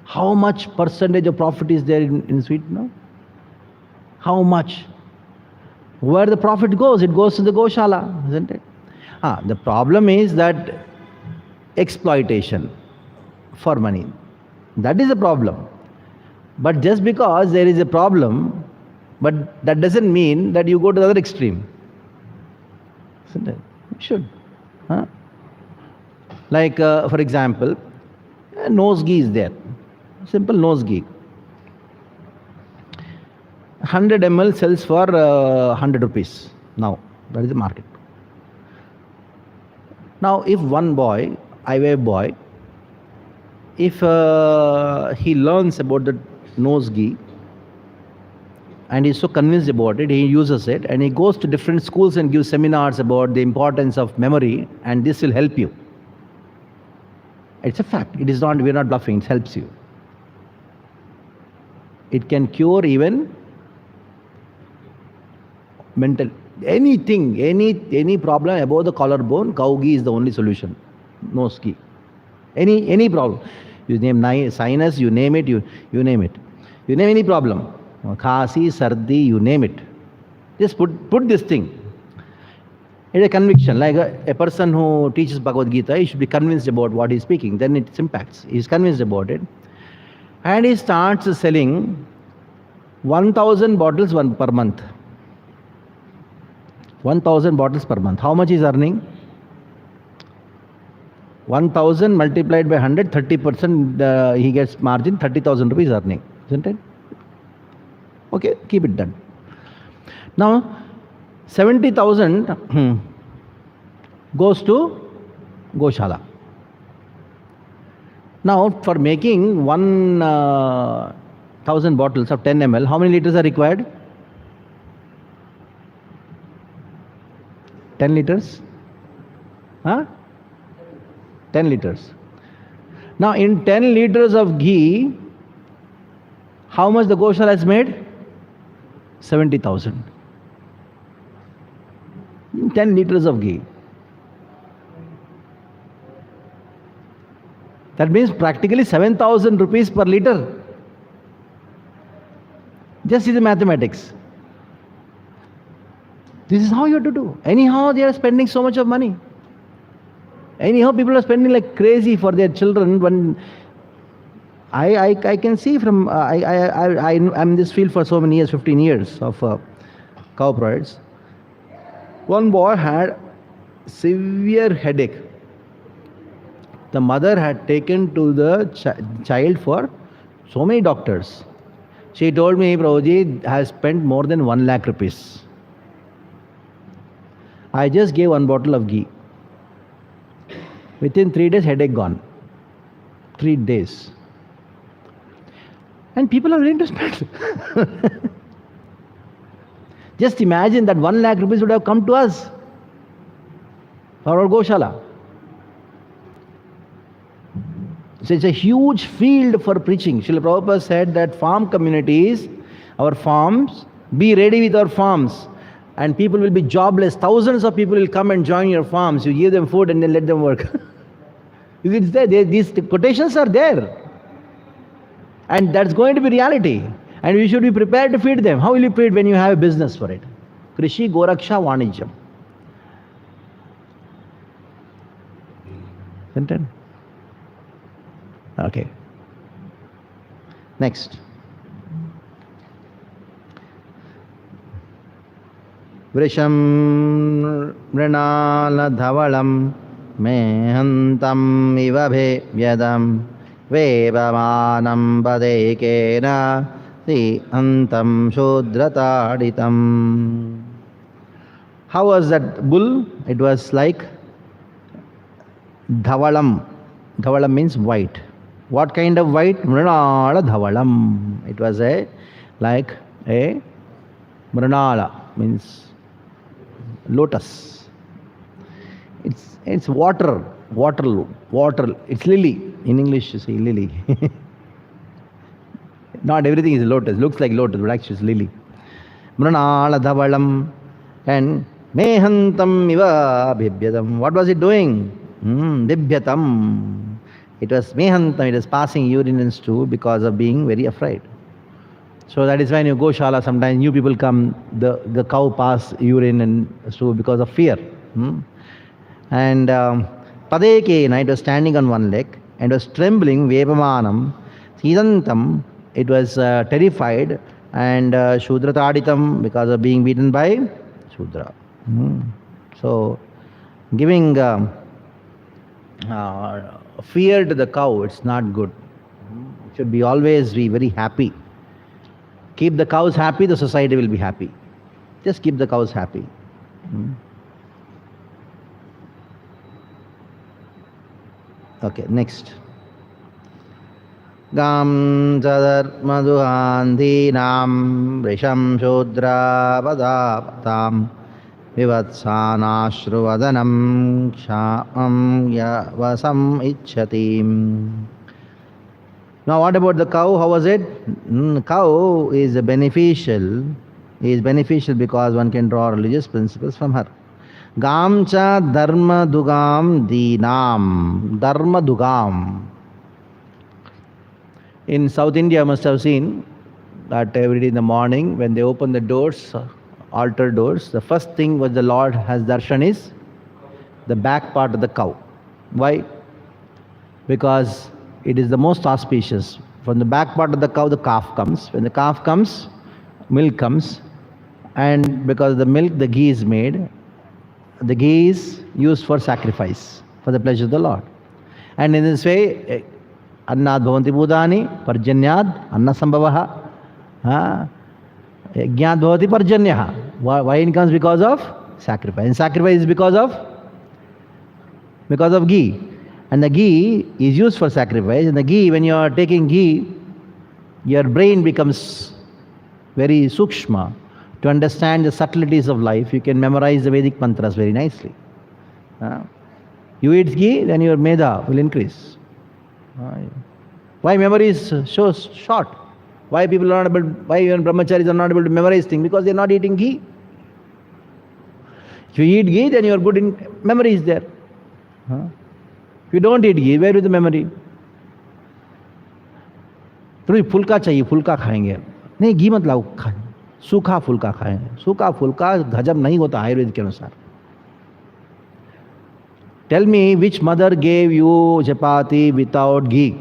How much percentage of profit is there in sweet now? How much? Where the profit goes, it goes to the Goshala, isn't it? The problem is that exploitation for money. That is a problem. But just because there is a problem, but that doesn't mean that you go to the other extreme. Isn't it? You should. Like, for example, nose ghee is there. Simple nose ghee. 100 ml sells for 100 rupees now. That is the market. Now, if one boy, IVF boy, if he learns about the nose ghee and he's so convinced about it, he uses it and he goes to different schools and gives seminars about the importance of memory, and this will help you. It's a fact. It is not, we're not bluffing, it helps you. It can cure even mental, anything, any problem above the collarbone, cow ghee is the only solution. Nose ghee. Any problem. You name sinus, you name it, you name it. You name any problem. Khasi, sardi, you name it. Just put this thing. It's a conviction. Like a person who teaches Bhagavad Gita, he should be convinced about what he's speaking. Then it impacts. He's convinced about it. And he starts selling 1,000 bottles per month. 1,000 bottles per month. How much is earning? 1,000 multiplied by 100, 30% he gets margin, 30,000 rupees earning. Isn't it? Okay, keep it done. Now, 70,000 goes to Goshala. Now, for making 1,000 bottles of 10 ml, how many liters are required? 10 liters? 10 liters. Now, in 10 liters of ghee, how much the Goshala has made? 70,000. 10 liters of ghee. That means practically 7,000 rupees per liter. Just see the mathematics. This is how you have to do. Anyhow, they are spending so much of money. Anyhow, people are spending like crazy for their children. When I can see from I'm in this field for so many years, 15 years of cow products. One boy had severe headache. The mother had taken to the child for so many doctors. She told me, Prabhuji has spent more than 1 lakh rupees. I just gave 1 bottle of ghee. Within 3 days, headache gone. 3 days. And people are willing to spend. Just imagine that 1 lakh rupees would have come to us for our Goshala. So it's a huge field for preaching. Srila Prabhupada said that farm communities, our farms, be ready with our farms. And people will be jobless. Thousands of people will come and join your farms. You give them food and then let them work. It's there. These quotations are there. And that's going to be reality. And we should be prepared to feed them. How will you feed when you have a business for it? Krishi, Goraksha, Vanijam. Sentence? Okay. Next. Vrisham mrinaladhavalam mehantam iva bhevyadam vevamanam padekena si antam shudratāditam. How was that bull? It was like dhavalam. Dhavalam means white. What kind of white? Mrinala dhavalam. It was like a mrinala, means lotus. It's water. It's lily. In English you say lily. Not everything is lotus. Looks like lotus, but actually it's lily. Mrinala dhavalam. And mehantam iva bibhyatam. What was it doing? Bibhyatam. It was mehantam. It was passing urine and stool because of being very afraid. So that is when you go shala, sometimes new people come, the cow pass urine and stool because of fear. And padekena, it was standing on one leg and was trembling, vepamanam, sidantam, it was terrified, and shudrataditam, because of being beaten by Shudra. So, giving fear to the cow, it's not good. It should be always be very happy. Keep the cows happy, the society will be happy. Just keep the cows happy. Okay, next. Gam Jadar Madhuhandhinam Vrisham Shudra Padapatam Vivatsanashruvadanam Kshamam Yavasam Ichchatim. Now what about the cow? How was it? Cow is beneficial. Is beneficial because one can draw religious principles from her. Gamcha Dharma Dugam Dinam. Dharma Dugam. In South India, you must have seen that every day in the morning, when they open the doors, altar doors, the first thing what the Lord has darshan is the back part of the cow. Why? Because it is the most auspicious. From the back part of the cow, the calf comes. When the calf comes, milk comes. And because of the milk, the ghee is made. The ghee is used for sacrifice, for the pleasure of the Lord. And in this way, Annad bhavanti bhutani, parjanyad, anna sambhavaha. Yajnad bhavati parjanyaha. Why it comes? Because of sacrifice. And sacrifice is because of ghee. And the ghee is used for sacrifice. And the ghee, when you are taking ghee, your brain becomes very sukshma. To understand the subtleties of life, you can memorize the Vedic mantras very nicely. You eat ghee, then your medha will increase. Why memory is so short? Why people are not able, why even brahmacharis are not able to memorize things? Because they are not eating ghee. If you eat ghee, then you are good in memory is there. If you don't eat ghee, where is the memory? तुम्हें फुल्का चाहिए, फुल्का खाएंगे. नहीं, घी मत लाओ, सूखा फुल्का खाएंगे. सूखा फुल्का हजम नहीं होता आयुर्वेद के अनुसार. Tell me which mother gave you chapati without ghee?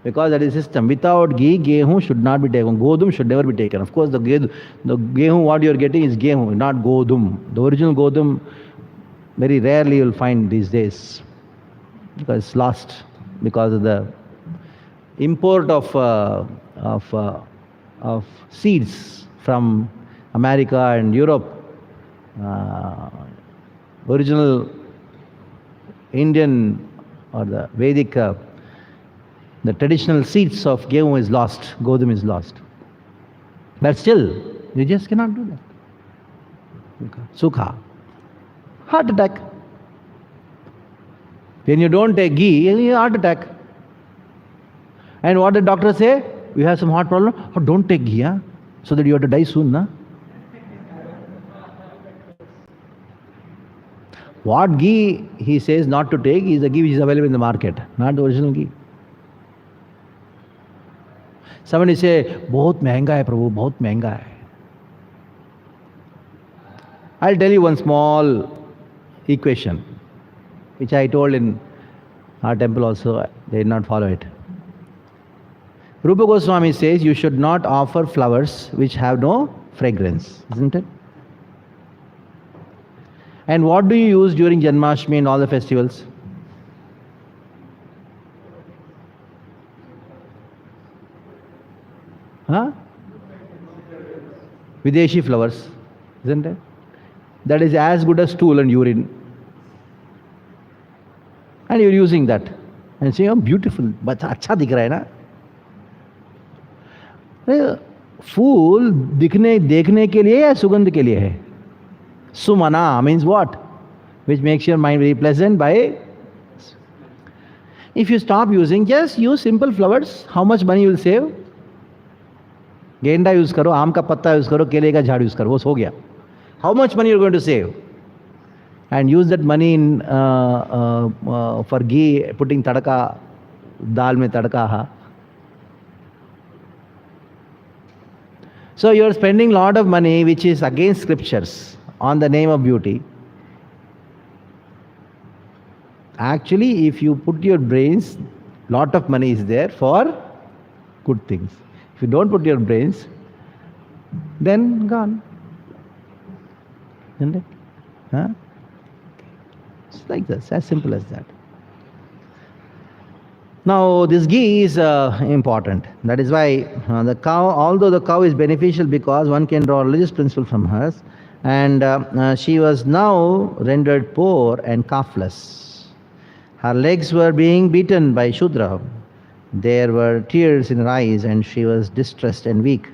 Because that is system. Without ghee, gehu should not be taken. Godum should never be taken. Of course, the gehu what you are getting is gehu, not godum. The original godum, very rarely you will find these days. Because it's lost. Because of the import of seeds from America and Europe. Original Indian or the Vedic, the traditional seeds of gehu is lost, godum is lost. But still, you just cannot do that. Sukha. Heart attack. When you don't take ghee, you have heart attack. And what the doctor say? You have some heart problem? Oh, don't take ghee, so that you have to die soon. What ghee he says not to take is the ghee which is available in the market, not the original ghee. Somebody say, बहुत महंगा है प्रभु, बहुत महंगा है. I'll tell you one small equation, which I told in our temple also. They did not follow it. Rupa Goswami says you should not offer flowers which have no fragrance, isn't it? And what do you use during Janmashtami and all the festivals? Huh? Videshi flowers, isn't it? That is as good as stool and urine. And you're using that. And saying, oh, beautiful, but अच्छा दिख रहा है ना? फूल देखने के लिए या सुगंध के लिए है? Sumana means what? Which makes your mind very pleasant by... If you stop using, just use simple flowers. How much money you will save? गेंडा यूज करो, आम का पत्ता यूज करो, केले का झाड़ यूज करो, वो हो गया. How much money you're going to save? And use that money in for ghee, putting tadka, dal mein tadka ha. So you're spending a lot of money which is against scriptures on the name of beauty. Actually, if you put your brains, lot of money is there for good things. If you don't put your brains, then gone. Isn't it? Huh? It's like this, as simple as that. Now, this ghee is important. That is why the cow, although the cow is beneficial because one can draw religious principle from her, and she was now rendered poor and calfless. Her legs were being beaten by Shudra. There were tears in her eyes, and she was distressed and weak.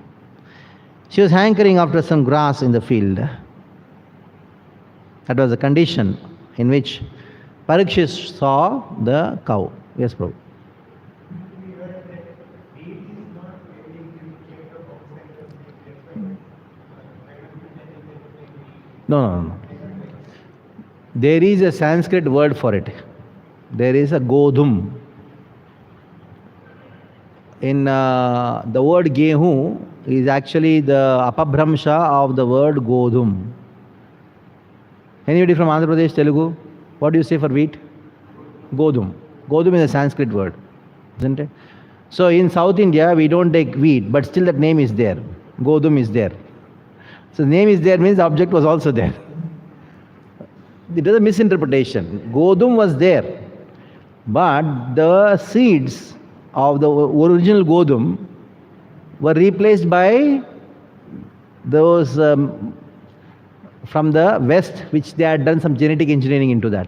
She was hankering after some grass in the field. That was the condition in which Parikshit saw the cow. Yes, Prabhu. No. There is a Sanskrit word for it. There is a godhum. In the word gehu is actually the apabhramsha of the word godhum. Anybody from Andhra Pradesh, Telugu? What do you say for wheat? Godhum. Godhum is a Sanskrit word, isn't it? So in South India, we don't take wheat, but still that name is there. Godhum is there. So the name is there means the object was also there. It is a misinterpretation. Godhum was there, but the seeds of the original Godhum were replaced by those from the West, which they had done some genetic engineering into that,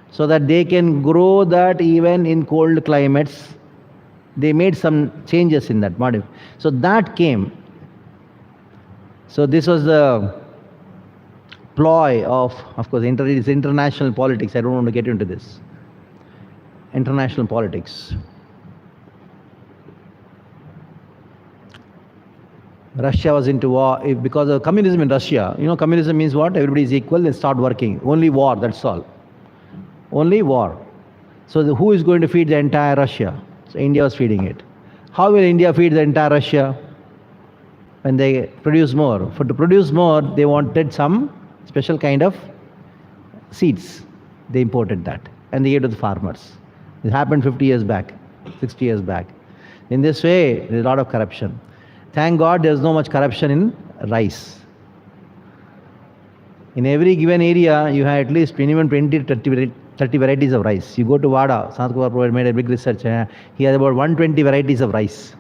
so that they can grow that even in cold climates. They made some changes in that model. So that came. So this was the ploy of course, it's international politics. I don't want to get into this. International politics. Russia was into war because of communism in Russia. You know, communism means what? Everybody is equal, they start working. Only war, that's all. Only war. So who is going to feed the entire Russia? So India was feeding it. How will India feed the entire Russia? When they produce more. To produce more, they wanted some special kind of seeds. They imported that and they gave to the farmers. It happened 50 years back, 60 years back. In this way, there is a lot of corruption. Thank God there is no much corruption in rice. In every given area, you have at least minimum 20 to 30 varieties of rice. You go to Vada, Sanat Kumar made a big research. He has about 120 varieties of rice.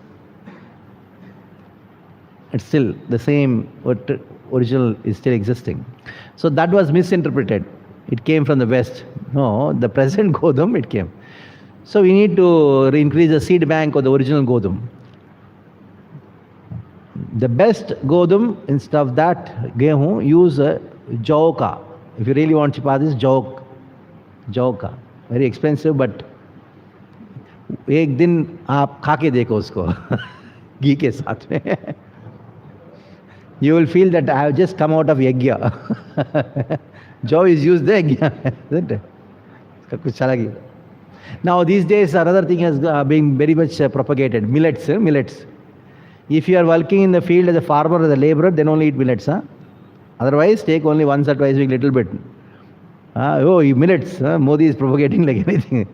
It's still the same, original is still existing. So that was misinterpreted. It came from the West. No, the present Godhum, it came. So we need to increase the seed bank of the original Godhum. The best Godhum, instead of that gehu, use jao ka. If you really want chapatis, jao ka. Very expensive, but एक दिन आप खा के देखो उसको घी के साथ में. You will feel that I have just come out of yajna. Jao is used there, isn't it? Now these days another thing has been very much propagated. Millets. If you are working in the field as a farmer or as a laborer, then only eat millets. Otherwise, take only once or twice a week, little bit. Millets. Modi is propagating like anything.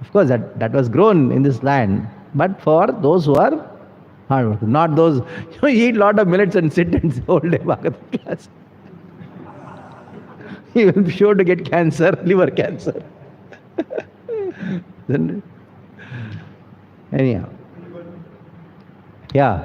Of course, that was grown in this land, but for those who are hard workers, not those you eat lot of millets and sit and whole day Bhagavad class. You will be sure to get cancer, liver cancer. Then, anyhow, yeah.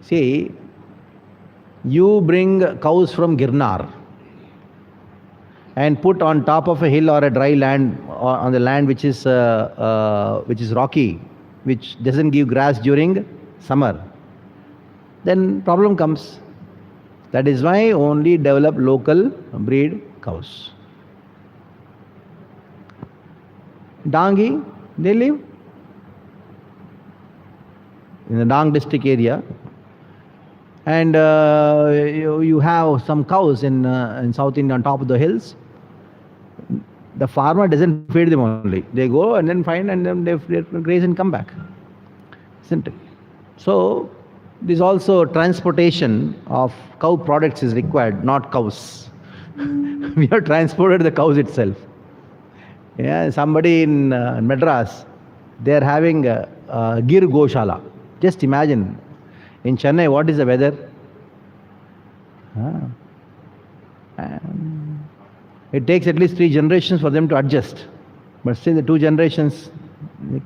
See, you bring cows from Girnar and put on top of a hill or a dry land, or on the land which is rocky, which doesn't give grass during summer, then problem comes. That is why only develop local breed cows. Dangi, they live in the Dang district area. And you have some cows in South India on top of the hills. The farmer doesn't feed them only. They go and then find and then they graze and come back. Isn't it? So, this also transportation of cow products is required, not cows. We have transported the cows itself. Yeah, somebody in Madras, they are having a Gir Goshala. Just imagine. In Chennai, what is the weather? It takes at least 3 generations for them to adjust. But still the 2 generations,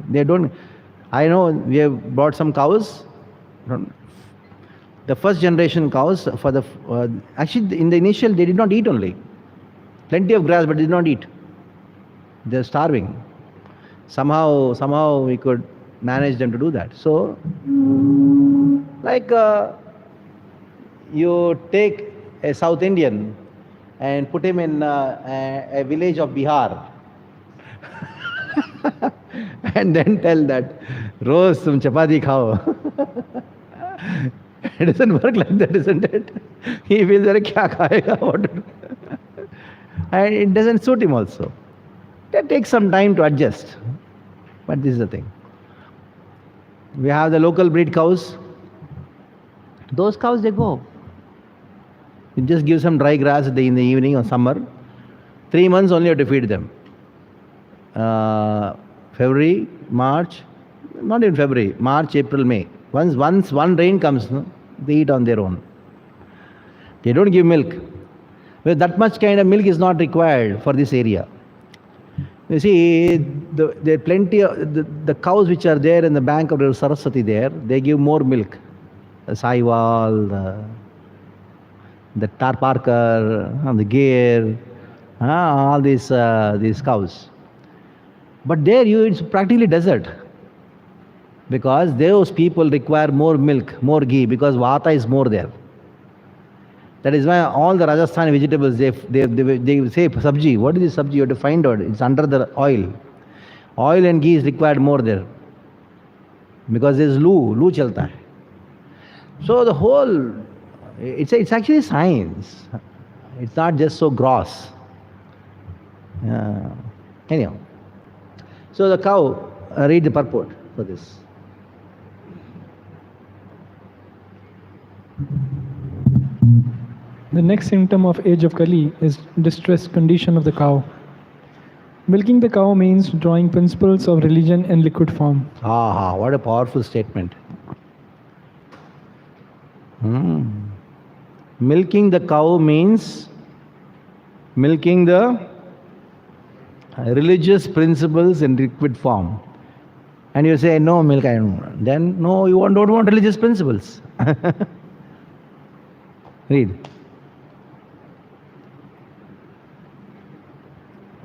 they don't. I know we have brought some cows. The first generation cows, for the actually in the initial they did not eat only. Plenty of grass but did not eat. They're starving. Somehow we could manage them to do that. So, like you take a South Indian and put him in a village of Bihar and then tell that, Rose tum chapati khao. It doesn't work like that, isn't it? He feels that kya khayega, what? And it doesn't suit him also. That takes some time to adjust. But this is the thing. We have the local breed cows. Those cows, they go. You just give some dry grass in the evening or summer. 3 months only you have to feed them. February, March, not in February, March, April, May. Once one rain comes, they eat on their own. They don't give milk. Well, that much kind of milk is not required for this area. You see, there are plenty of the cows which are there in the bank of the Saraswati there, they give more milk. The Saiwal, the Tarparkar, the Gir, all these cows. But there it's practically desert. Because those people require more milk, more ghee, because Vata is more there. That is why all the Rajasthani vegetables, they say sabji. What is this sabji? You have to find out. It's under the oil. Oil and ghee is required more there. Because there is loo chalta hai. So the whole, it's actually science. It's not just so gross. Anyhow. So the cow, read the purport for this. The next symptom of age of Kali is distressed condition of the cow. Milking the cow means drawing principles of religion in liquid form. What a powerful statement. Milking the cow means milking the religious principles in liquid form. And you say, no milk, I don't want. Then, no, you don't want religious principles. Read.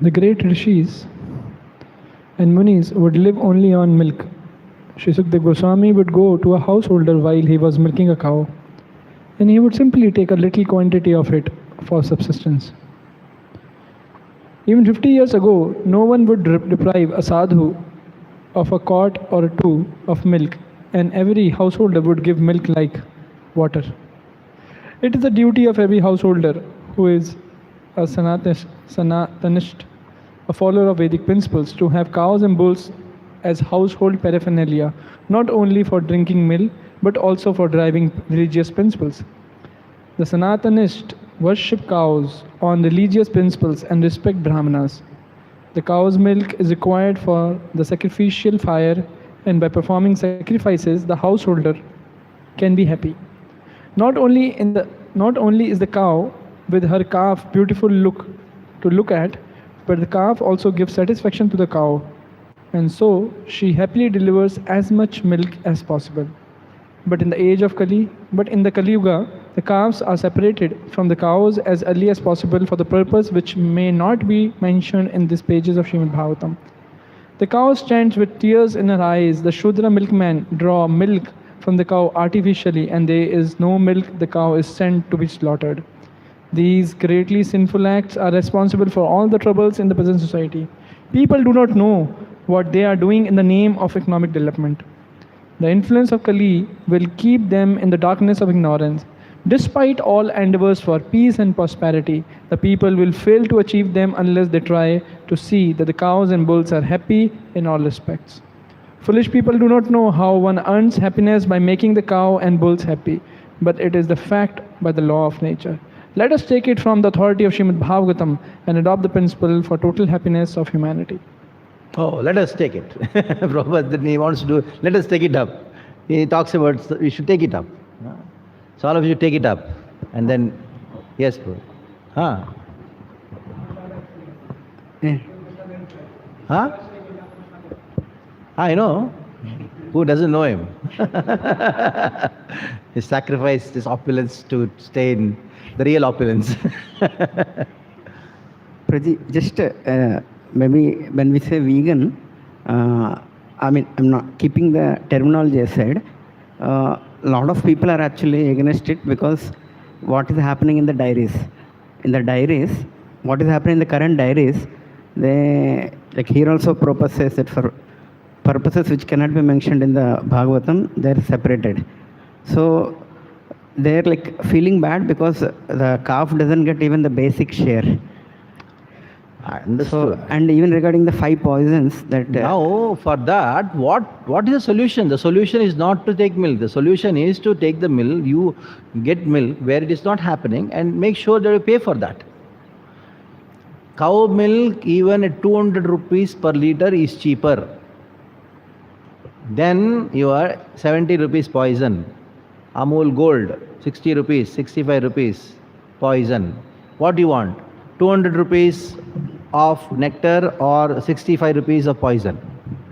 The great rishis and munis would live only on milk. Sri Sukdev Goswami would go to a householder while he was milking a cow, and he would simply take a little quantity of it for subsistence. Even 50 years ago, no one would deprive a sadhu of a quart or 2 of milk, and every householder would give milk like water. It is the duty of every householder who is a Sanatanist, a follower of Vedic principles, to have cows and bulls as household paraphernalia, not only for drinking milk, but also for driving religious principles. The Sanatanists worship cows on religious principles and respect Brahmanas. The cow's milk is required for the sacrificial fire, and by performing sacrifices, the householder can be happy. Not only is the cow with her calf beautiful to look at, but the calf also gives satisfaction to the cow, and so she happily delivers as much milk as possible. But in the Kali Yuga, the calves are separated from the cows as early as possible for the purpose which may not be mentioned in these pages of Srimad Bhagavatam. The cow stands with tears in her eyes. The Shudra milkman draw milk from the cow artificially, and there is no milk. The cow is sent to be slaughtered. These greatly sinful acts are responsible for all the troubles in the present society. People do not know what they are doing in the name of economic development. The influence of Kali will keep them in the darkness of ignorance. Despite all endeavors for peace and prosperity, the people will fail to achieve them unless they try to see that the cows and bulls are happy in all respects. Foolish people do not know how one earns happiness by making the cow and bulls happy, but it is the fact by the law of nature. Let us take it from the authority of Srimad Bhagavatam and adopt the principle for total happiness of humanity. Oh, let us take it. Prabhupada, then he wants to do, let us take it up. He talks about, we should take it up. So all of you take it up. And then, yes, Prabhupada. Huh? Yeah. Huh? I know. Who doesn't know him? He sacrificed his opulence to stay in the real opulence. Just maybe when we say vegan, I mean, I'm not keeping the terminology aside. A lot of people are actually against it because what is happening in the dairies? In the dairies, what is happening in the current dairies, they, like here also Prabhupada says that for purposes which cannot be mentioned in the Bhagavatam, they're separated. So they're like feeling bad because the calf doesn't get even the basic share. I understood. So, and even regarding the 5 poisons that... Now, for that, what is the solution? The solution is not to take milk. The solution is to take the milk, you get milk where it is not happening and make sure that you pay for that. Cow milk, even at 200 rupees per liter, is cheaper. Then your 70 rupees poison. Amul Gold, 60 rupees, 65 rupees poison. What do you want? 200 rupees of nectar or 65 rupees of poison.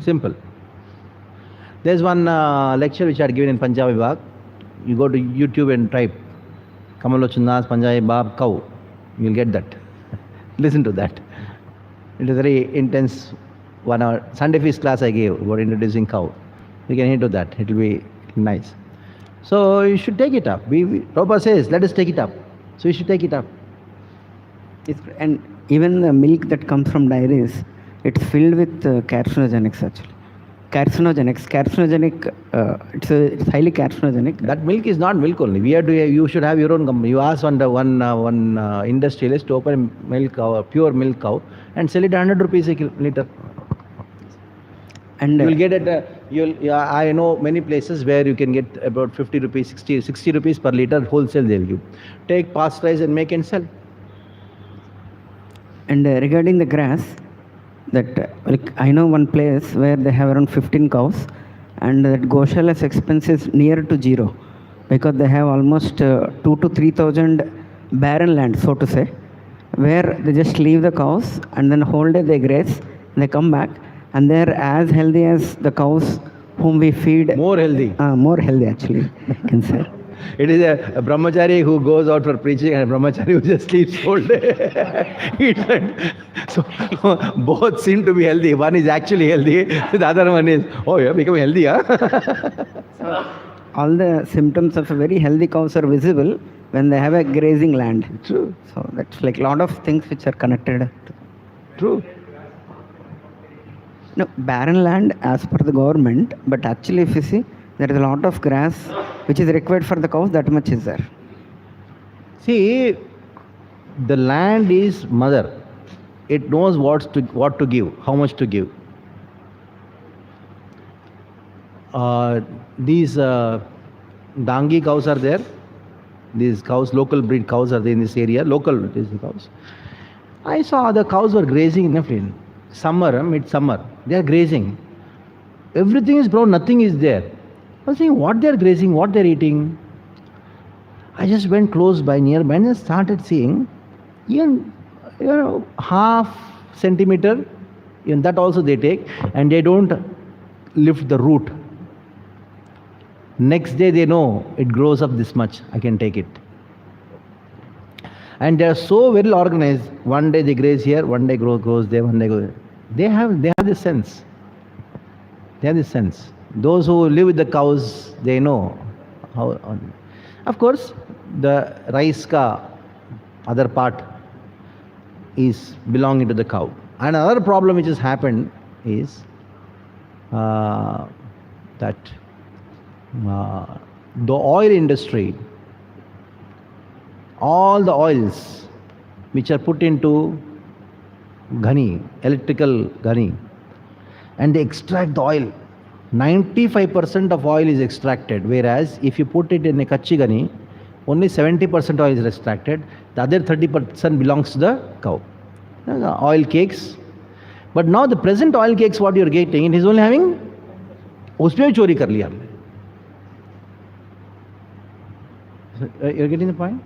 Simple. There's one lecture which I had given in Punjabi Bagh. You go to YouTube and type Kamalochandas Punjabi Bagh cow. You'll get that. Listen to that. It is a very intense 1 hour Sunday feast class I gave about introducing cow. You can hear to that. It will be nice. So you should take it up. Prabhupada says, let us take it up. So you should take it up. And even the milk that comes from dairies, it's filled with carcinogenics actually. Carcinogenic, it's highly carcinogenic. That milk is not milk only. You should have your own company. You ask one industrialist to open a milk cow, a pure milk cow, and sell it 100 rupees a liter. And you will get it. I know many places where you can get about 50 rupees, 60 rupees per liter wholesale they'll give. Take pasteurize and make and sell. And regarding the grass, that like I know one place where they have around 15 cows, and that Goshala's expense is near to zero, because they have almost 2,000 to 3,000 barren land, so to say, where they just leave the cows and then whole day they graze, they come back, and they're as healthy as the cows whom we feed. More healthy. More healthy actually, I can say. It is a brahmachari who goes out for preaching and a brahmachari who just sleeps whole day. So both seem to be healthy. One is actually healthy, the other one is, oh, you're becoming healthy, huh? All the symptoms of a very healthy cows are visible when they have a grazing land. True. So that's like a lot of things which are connected. True. No, barren land as per the government, but actually if you see, there is a lot of grass which is required for the cows, that much is there. See, the land is mother. It knows what to give, how much to give. These Dangi cows are there. These cows, local breed cows are there in this area. Local cows. I saw the cows were grazing in summer, midsummer. They are grazing. Everything is brown, nothing is there. I was saying, what they are grazing, what they are eating. I just went close by, nearby, and started seeing even half centimeter, even that also they take, and they don't lift the root. Next day they know it grows up this much, I can take it. And they are so well organized. One day they graze here, one day grows there, one day goes. They have this sense. They have this sense. Those who live with the cows, they know how. Of course, the rice ka other part is belonging to the cow. Another problem which has happened is that the oil industry, all the oils which are put into ghani, electrical ghani, and they extract the oil. 95% of oil is extracted, whereas if you put it in a kachi ghani, only 70% oil is extracted. The other 30% belongs to the cow. The oil cakes. But now the present oil cakes, what you are getting, it is only having, उसमें भी चोरी कर लिया हमने. You are getting the point?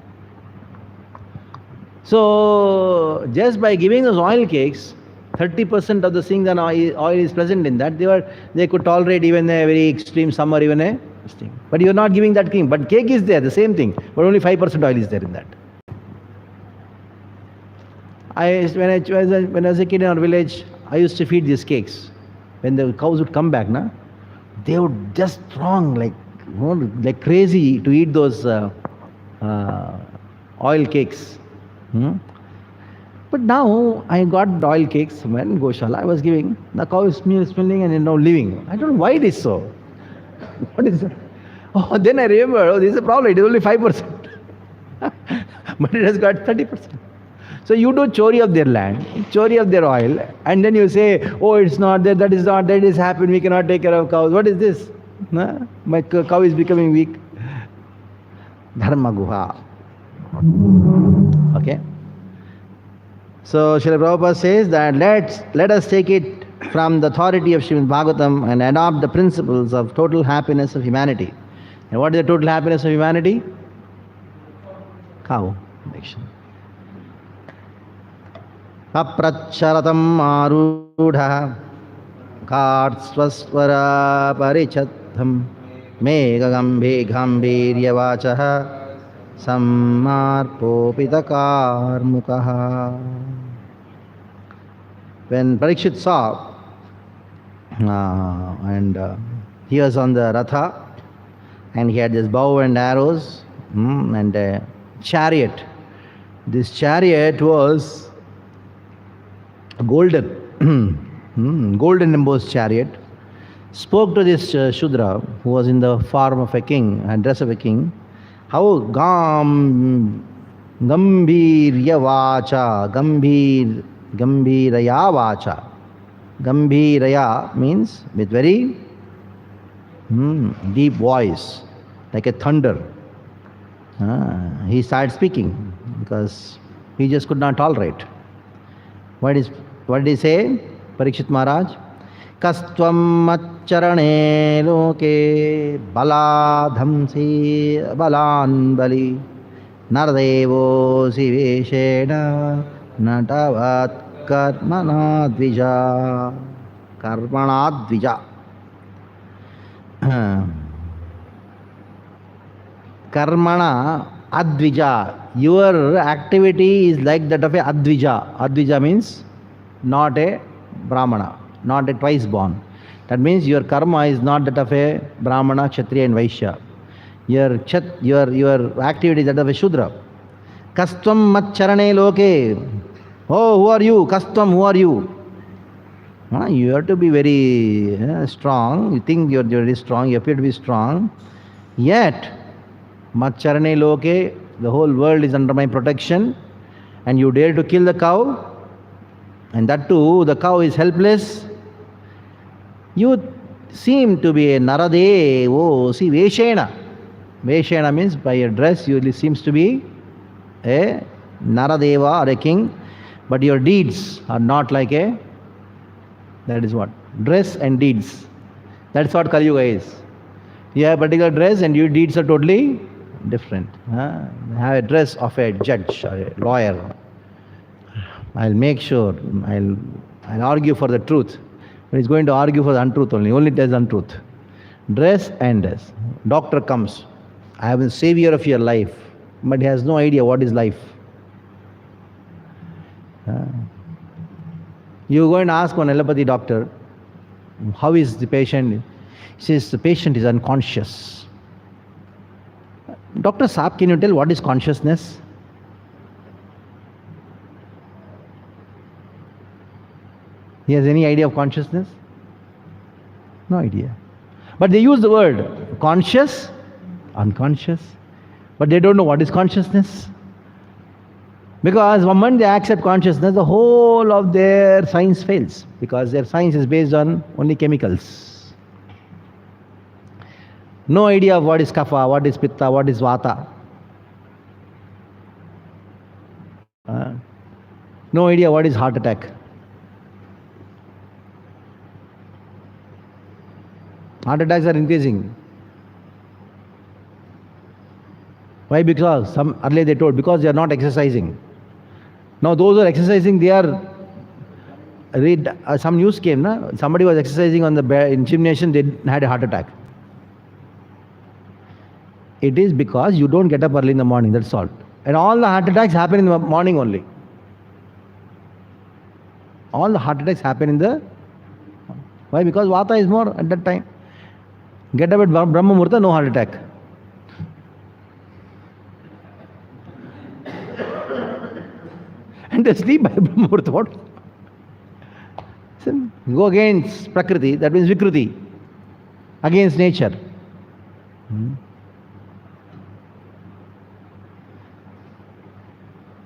So just by giving those oil cakes, 30% of the thing that oil is present in that, they could tolerate even a very extreme summer, even a thing. But you are not giving that cake. But cake is there, the same thing, but only 5% oil is there in that. When I was a kid in our village, I used to feed these cakes. When the cows would come back, they would just throng like crazy to eat those oil cakes. But now I got oil cakes somewhere in Goshala. I was giving. The cow is smelling and now leaving. I don't know why it is so. What is that? Oh, then I remember, this is a problem. It is only 5%. But it has got 30%. So you do chori of their land, chori of their oil, and then you say, oh, it's not there, that is not, that is happened, we cannot take care of cows. What is this? My cow is becoming weak. Dharma guha. Okay. So Srila Prabhupada says that let us take it from the authority of Srimad Bhagavatam and adopt the principles of total happiness of humanity. And what is the total happiness of humanity? Cow. Apracharatam arudha kartsvasvara parichatham megagambhe gambhiryavachaha sammarpopita karmukaha. When Parikshit saw and he was on the Ratha and he had this bow and arrows and a chariot. This chariot was golden, golden embossed chariot. Spoke to this Shudra who was in the form of a king and dress of a king. How gambhirya vacha, gambhiraya vacha. Gambhiraya means with very deep voice, like a thunder. He started speaking because he just could not tolerate. What did he say, Parikshit Maharaj? Kastvam macharane loke baladhamsi balan bali nardevo siveshena natavat karmana dvija. Karmana dvija. Karmana advija. Your activity is like that of a advija. Advija means not a brahmana, not a twice born. That means your karma is not that of a brahmana, kshatriya and vaishya. Your activity is that of a shudra. Kastvam macharane loke. Oh, who are you? Kastvam, who are you? You have to be very strong. You think you're very strong. You appear to be strong. Yet, macharane loke, the whole world is under my protection. and you dare to kill the cow, and that too, the cow is helpless, you seem to be a narade. Oh, see, Veshena. Veshena means by your dress, you seems to be a Naradeva or a king, but your deeds are not like a, that is what? Dress and deeds. That's what Kali Yuga is. You have a particular dress and your deeds are totally different. Have a dress of a judge or a lawyer. I'll make sure, I'll argue for the truth. But he's going to argue for the untruth only tells untruth. Dress and dress. Doctor comes. I am the savior of your life, but he has no idea what is life. You go and ask one allopathy doctor, how is the patient? He says, the patient is unconscious. Dr. Saab, can you tell what is consciousness? He has any idea of consciousness? No idea. But they use the word conscious, unconscious, but they don't know what is consciousness. Because the moment they accept consciousness, the whole of their science fails, because their science is based on only chemicals. No idea of what is kapha, what is pitta, what is vata. No idea what is heart attack. Heart attacks are increasing. Why? Because earlier they told, because they are not exercising. Now those who are exercising, they are, some news came, somebody was exercising on in gymnasium, they had a heart attack. It is because you don't get up early in the morning, that's all. And all the heart attacks happen in the morning only. All the heart attacks happen in the... Why? Because Vata is more at that time. Get up at Brahma Murta, no heart attack. And they sleep by Brahma Murta. What? So, go against Prakriti, that means Vikruti. Against nature.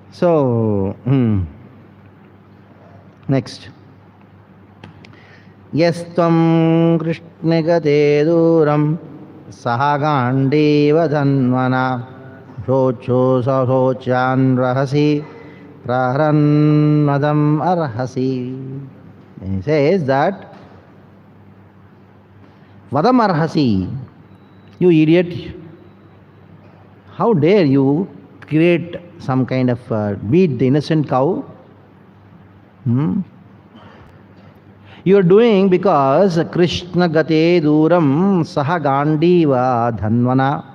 So, next. Yastvam krishnagate duram sahagandeva dhanvana rocho sarochan rahasi praharan madam arhasi. He says that vadam arhasi, you idiot, how dare you create some kind of beat the innocent cow? You are doing because Krishna gate duram saha gandiva dhanvana.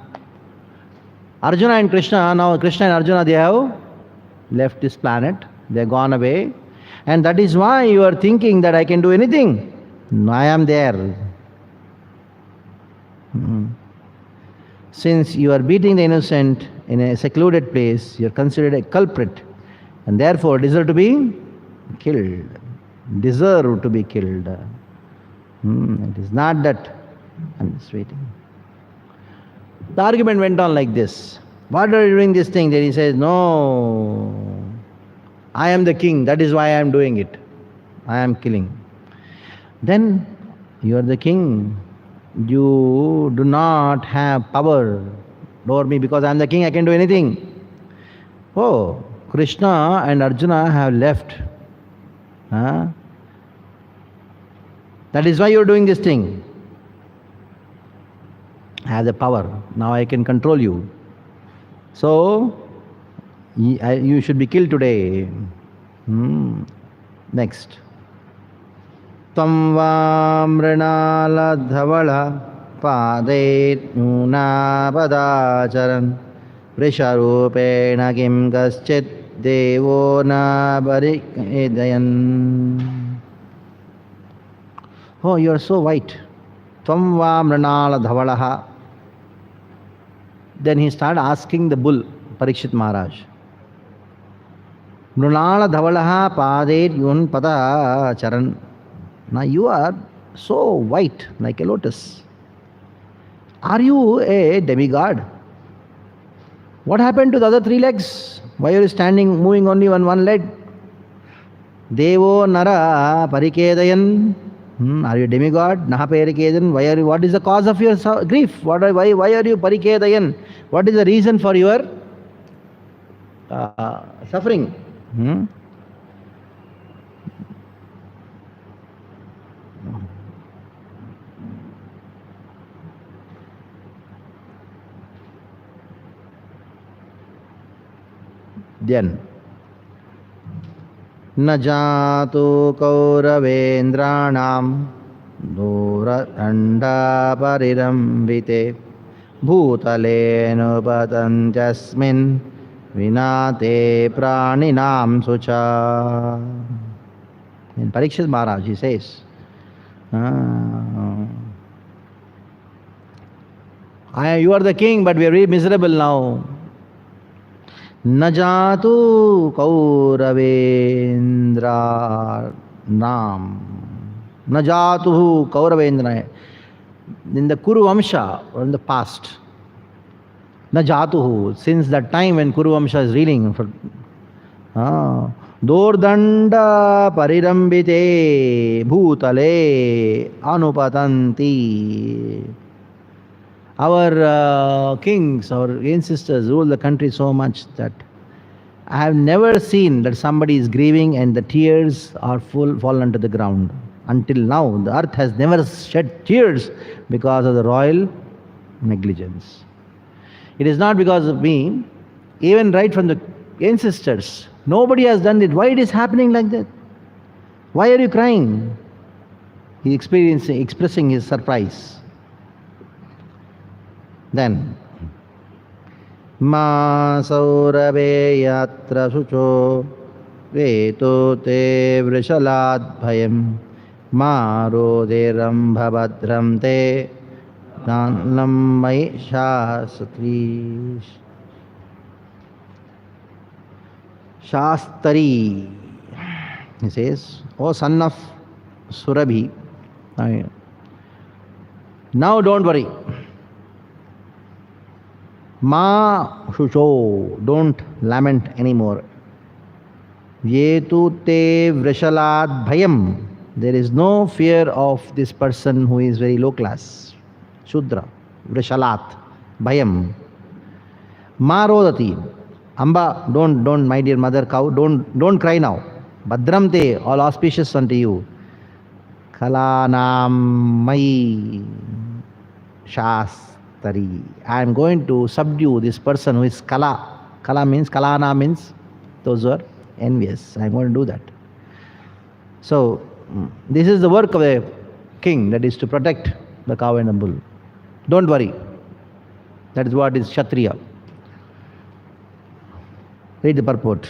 Arjuna and Krishna, now Krishna and Arjuna, they have left this planet, they have gone away, and that is why you are thinking that I can do anything. No, I am there. Since you are beating the innocent in a secluded place, you are considered a culprit, and therefore deserve to be killed. Deserve to be killed. It is not that. I'm just waiting. The argument went on like this. What are you doing this thing? Then he says, no, I am the king, that is why I am doing it. I am killing. Then you are the king. You do not have power over me, because I am the king, I can do anything. Oh, Krishna and Arjuna have left. That is why you are doing this thing. I have the power. Now I can control you. So, you should be killed today. Next. Tvam va mrinala dhavala padet nuna padacharan vrisharupena kim kaschit devo na barikayan. Oh, you are so white. Tvam va mrinala dhavalah. Then he started asking the bull, Parikshit Maharaj. Mrinala dhavalah padet yun pada charan. Now you are so white like a lotus. Are you a demigod? What happened to the other three legs? Why are you standing, moving only on one leg? Devo nara parikedayan. Are you demigod? Naha parikedayan. What is the cause of your grief? Why are you parikedayan? What is the reason for your suffering? Then न जातु कौरवेन्द्राणां दूरदण्डापरिरम्भिते भूतलेऽनुपतन्त्यस्मिन् विना ते प्राणिनां शुचा. In Parikshit Maharaj, he says, you are the king, but we are very miserable now. न जातु कौरवेन्द्राणाम न जातु कौरवेन्द्र. In the Kuru Vamsha, or in the past, न जातु, since that time when Kuru Vamsha is reeling, Dordanda parirambite bhutale anupatanti. Our kings, our ancestors rule the country so much that I have never seen that somebody is grieving and the tears are fallen to the ground. Until now, the earth has never shed tears because of the royal negligence. It is not because of me, even right from the ancestors. Nobody has done it. Why it is happening like that? Why are you crying? He is expressing his surprise. Then, Ma saurabe yatra sucho veto te vrishalad bhayam ma roderam bhavadram te nanam mai shastri. Shastari, he says, O son of Surabhi, now don't worry. Ma Shusho, don't lament anymore. Yetu te vrishalad bhayam. There is no fear of this person who is very low class. Shudra, vrishalat, bhayam. Ma rodati. Amba, don't, my dear mother cow, don't cry now. Badram te, all auspicious unto you. Kalanam mai shastari. I am going to subdue this person who is kala. Kalana means those who are envious. I am going to do that. So, this is the work of a king, that is to protect the cow and the bull. Don't worry. That is what is Kshatriya. Read the purport.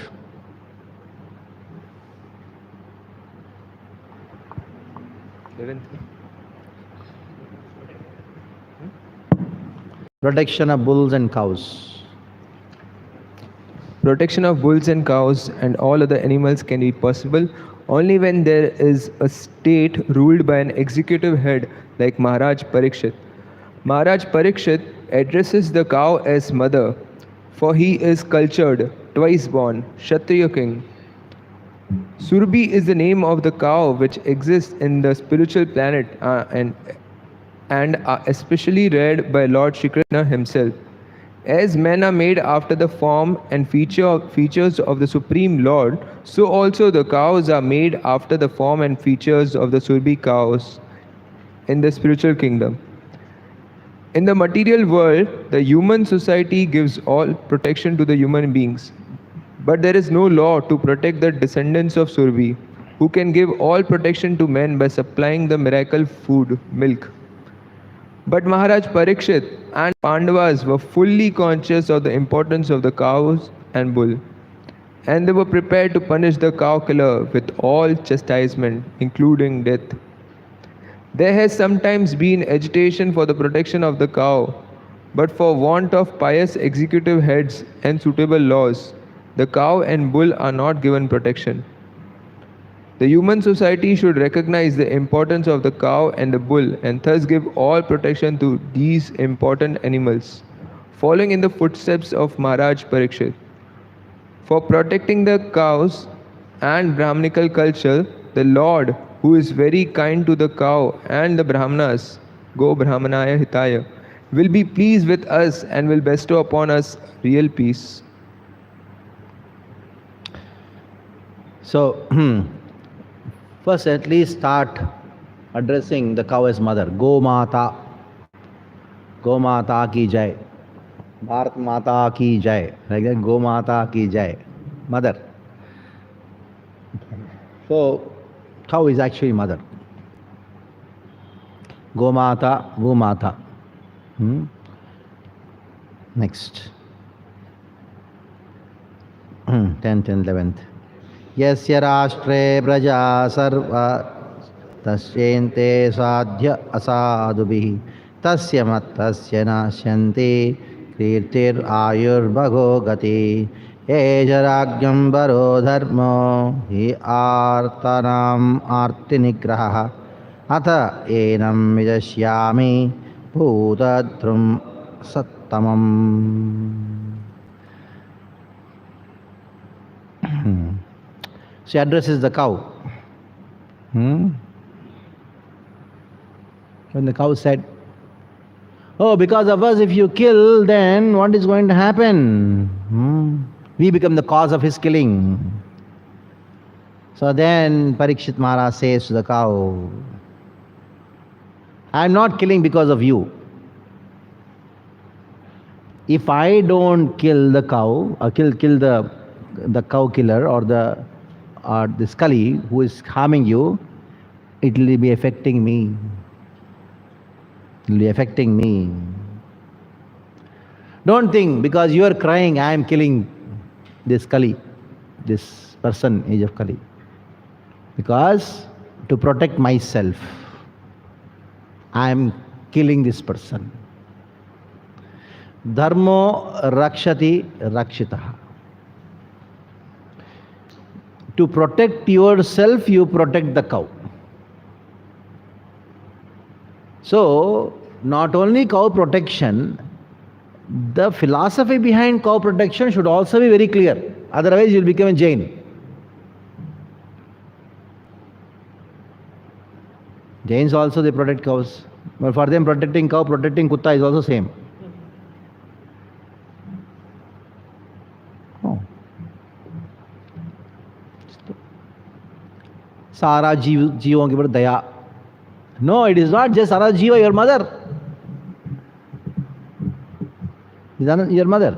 Protection of bulls and cows. Protection of bulls and cows and all other animals can be possible only when there is a state ruled by an executive head like Maharaj Parikshit. Maharaj Parikshit addresses the cow as mother, for he is cultured, twice born, Kshatriya king. Surbhi is the name of the cow which exists in the spiritual planet and are especially read by Lord Shri Krishna himself. As men are made after the form and features of the Supreme Lord, so also the cows are made after the form and features of the Surbhi cows in the spiritual kingdom. In the material world, the human society gives all protection to the human beings. But there is no law to protect the descendants of Surbhi, who can give all protection to men by supplying the miracle food, milk. But Maharaj Parikshit and Pandavas were fully conscious of the importance of the cows and bull, and they were prepared to punish the cow killer with all chastisement, including death. There has sometimes been agitation for the protection of the cow, but for want of pious executive heads and suitable laws, the cow and bull are not given protection. The human society should recognize the importance of the cow and the bull and thus give all protection to these important animals, following in the footsteps of Maharaj Parikshit. For protecting the cows and Brahmanical culture, the Lord, who is very kind to the cow and the Brahmanas, Go Brahmanaya Hitaya, will be pleased with us and will bestow upon us real peace. So, first at least start addressing the cow as mother. Go Mata. Go Mata ki jai. Bharat Mata ki jai. Like that, Go Mata ki jai. Mother. So, cow is actually mother. Go Mata, Go Mata. Next. 10th and 11th. Yasya rashtre praja sarva tasyente sadhya asadubhi tasya mattasya nashyanti kirtir ayur bhago gati ejaragyam baro dharmo hi artanam arti nigraha atha enam vijasyami bhutadrum sattamam. She addresses the cow. When the cow said, oh, because of us, if you kill, then what is going to happen? We become the cause of his killing. So then Parikshit Maharaj says to the cow, I am not killing because of you. If I don't kill the cow, or kill the cow killer or the Scully who is harming you, it will be affecting me. It will be affecting me. Don't think because you are crying, I am killing this Kali, this person, age of Kali. Because to protect myself, I am killing this person. Dharmo rakshati rakshitaha. To protect yourself, you protect the cow. So, not only cow protection, the philosophy behind cow protection should also be very clear. Otherwise, you will become a Jain. Jains also, they protect cows. But for them, protecting cow, protecting kutta is also same. Sara Jeevon ke ऊपर दया. No, it is not just Sara Jeeva, your mother. Is that your mother?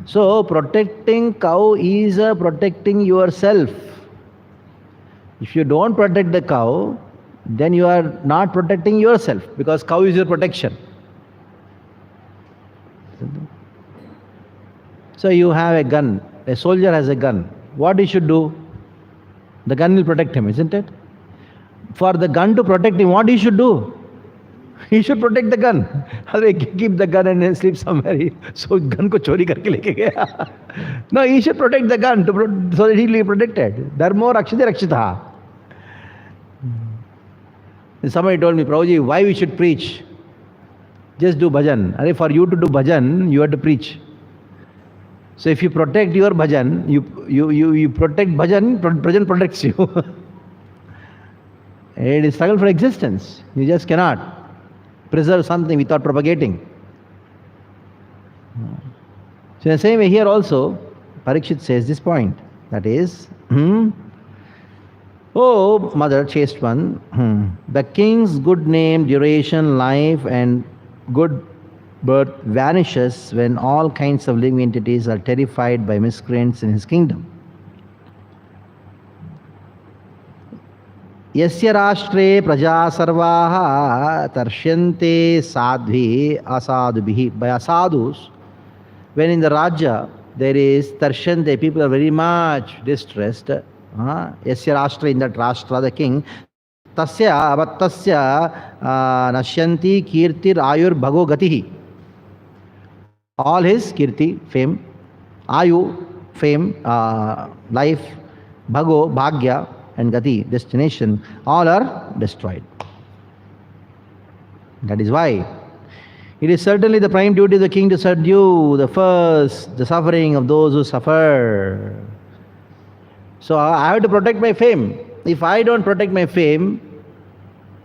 So protecting cow is protecting yourself. If you don't protect the cow, then you are not protecting yourself because cow is your protection. So you have a gun. A soldier has a gun. What he should do? The gun will protect him, isn't it? For the gun to protect him, what he should do? He should protect the gun. Keep the gun and sleep somewhere. So gun ko chori karke leke gaya. No, he should protect the gun so that he will be protected. Dharmo rakshite rakshitaha. Somebody told me, Prabhuji, why we should preach? Just do bhajan. For you to do bhajan, you have to preach. So if you protect your bhajan, you protect bhajan, bhajan protects you. It is struggle for existence. You just cannot preserve something without propagating. So in the same way here also, Parikshit says this point. That is, oh mother, chaste one, the king's good name, duration, life and good birth vanishes when all kinds of living entities are terrified by miscreants in his kingdom. Yasya rashtre praja sarvaha tarshante sadvi asadubhi. By asadus, when in the Raja there is tarshante, people are very much distressed. Yasya rashtra, in that Rashtra, the king, tasya avattasya nashyanti kirtir ayur bhago gatihi. All his kirti, fame, ayu, fame, life, bhago, bhagya, and gati, destination, all are destroyed. That is why It is certainly the prime duty of the king to subdue the suffering of those who suffer. So I have to protect my fame. If I don't protect my fame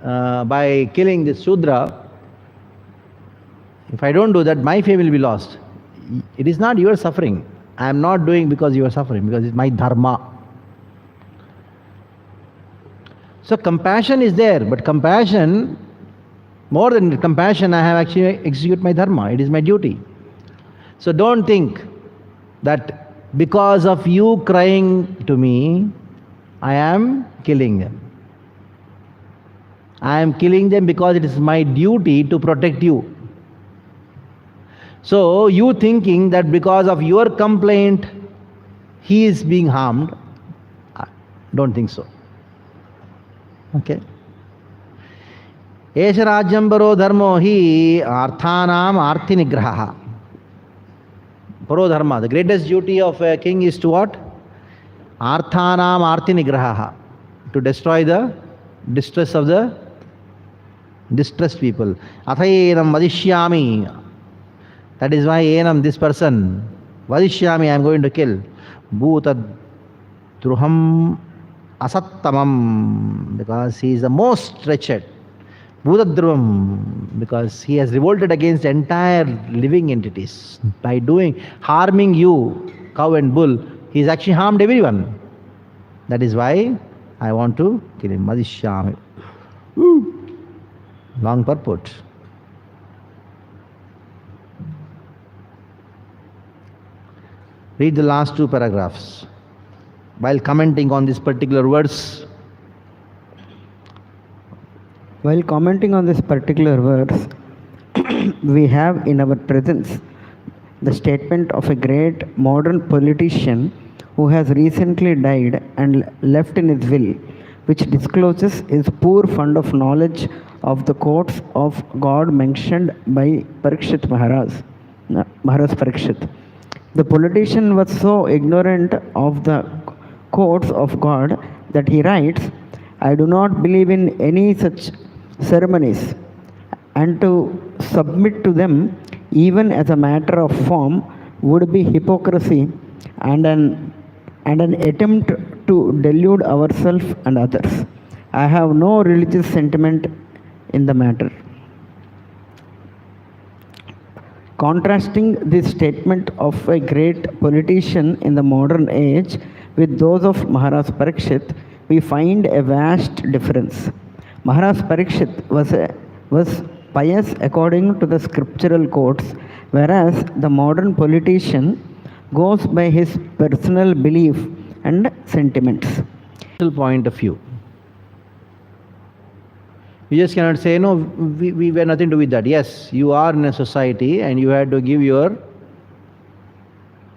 by killing this Shudra, if I don't do that, my fame will be lost. It is not your suffering. I am not doing because you are suffering, because it's my dharma. So compassion is there, but compassion, more than compassion, I have actually executed my dharma. It is my duty. So don't think that because of you crying to me, I am killing them. I am killing them because it is my duty to protect you. So you thinking that because of your complaint, he is being harmed, don't think so. Okay. Esha rajyambaro dharmo hi arthanam arthi nigraha. Paro dharma, the greatest duty of a king is to what? Arthanam arthi nigraha. To destroy the distress of the distressed people. Athayenam vadishyami. That is why enam, this person, vadishyami, I am going to kill. Bhuta druham asattamam, because he is the most wretched. Bhutadruvam, because he has revolted against entire living entities. By harming you, cow and bull, he has actually harmed everyone. That is why I want to kill him. Madhishyami. Long purport. Read the last two paragraphs. While commenting on this particular verse, While commenting on this particular verse, we have in our presence the statement of a great modern politician who has recently died and left in his will, which discloses his poor fund of knowledge of the quotes of God mentioned by Parikshit Maharaj Parikshit. The politician was so ignorant of the quotes of God that he writes, I do not believe in any such ceremonies, and to submit to them even as a matter of form would be hypocrisy and an attempt to delude ourselves and others. I have no religious sentiment in the matter. Contrasting this statement of a great politician in the modern age with those of Maharaj Parikshit, we find a vast difference. Maharaj Parikshit was pious according to the scriptural quotes, whereas the modern politician goes by his personal belief and sentiments. Point of view. You just cannot say, no, we were nothing to do with that. Yes, you are in a society and you had to give your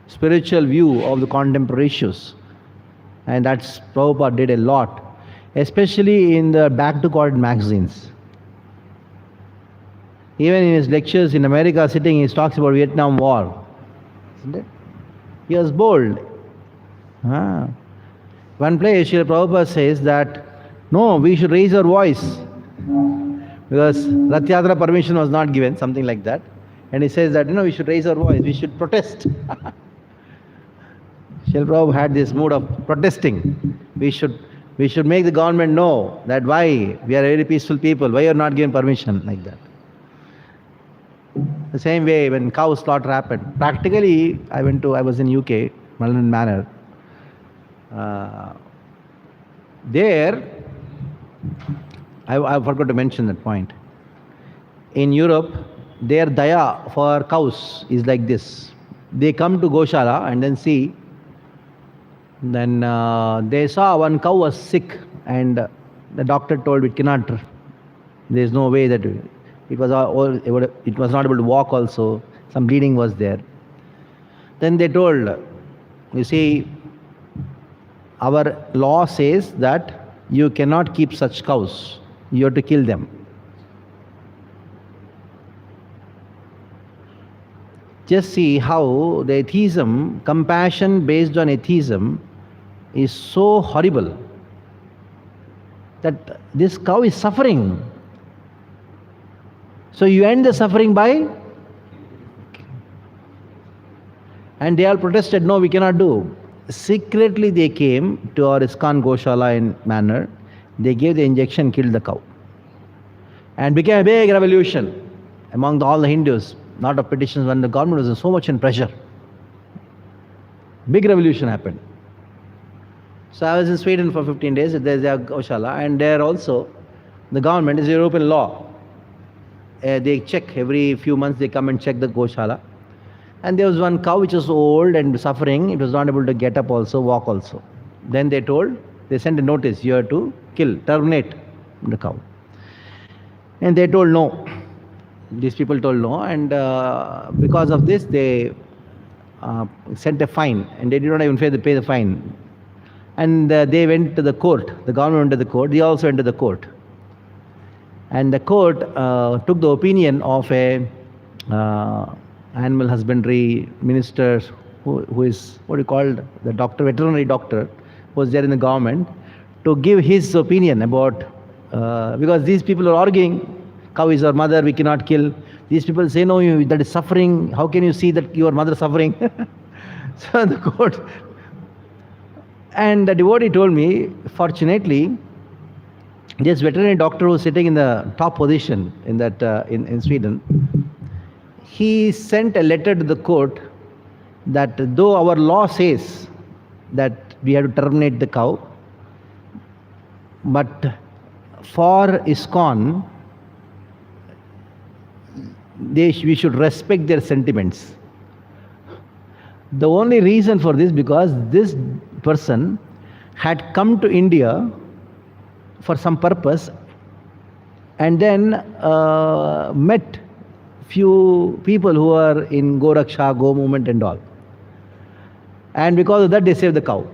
spiritual view of the contemporary issues. And that's Prabhupada did a lot, especially in the Back to God magazines. Even in his lectures in America, sitting, he talks about Vietnam War. Isn't it? He was bold. One place, Srila Prabhupada says that, no, we should raise our voice. Because Rath Yatra permission was not given, something like that. And he says that, we should raise our voice, we should protest. Srila Prabhupada had this mood of protesting. We should make the government know that why we are very peaceful people, why you are not given permission, like that. The same way when cow slaughter happened. Practically, I was in UK, London Manor. There, I forgot to mention that point. In Europe, their daya for cows is like this. They come to Goshala and then see. Then they saw one cow was sick, and the doctor told it cannot. There is no way that it was not able to walk. Also, some bleeding was there. Then they told, you see, our law says that you cannot keep such cows. You have to kill them. Just see how the atheism, compassion based on atheism, is so horrible that this cow is suffering. So you end the suffering by... And they all protested, no, we cannot do. Secretly they came to our ISKCON Goshala in manner. They gave the injection, killed the cow. And became a big revolution among all the Hindus. Lot of petitions when the government was so much in pressure. Big revolution happened. So I was in Sweden for 15 days. There's a Goshala, and there also the government is European law. They check every few months. They come and check the Goshala. And there was one cow which was old and suffering. It was not able to get up also, walk also. Then they sent a notice, you have to kill, terminate the cow. And they told no. These people told no, and because of this they sent a fine, and they did not even pay the fine. And they went to the court. The government went to the court. They also went to the court. And the court took the opinion of a animal husbandry minister who is, what do you call, the doctor, veterinary doctor, who was there in the government, to give his opinion about, because these people are arguing, cow is our mother, we cannot kill. These people say, no, that is suffering. How can you see that your mother is suffering? So the court... And the devotee told me, fortunately, this veterinary doctor who was sitting in the top position in that in Sweden, he sent a letter to the court that though our law says that we have to terminate the cow, but for ISKCON, we should respect their sentiments. The only reason for this, because this person had come to India for some purpose and then met few people who are in Go Raksha, Go movement and all. And because of that they saved the cow.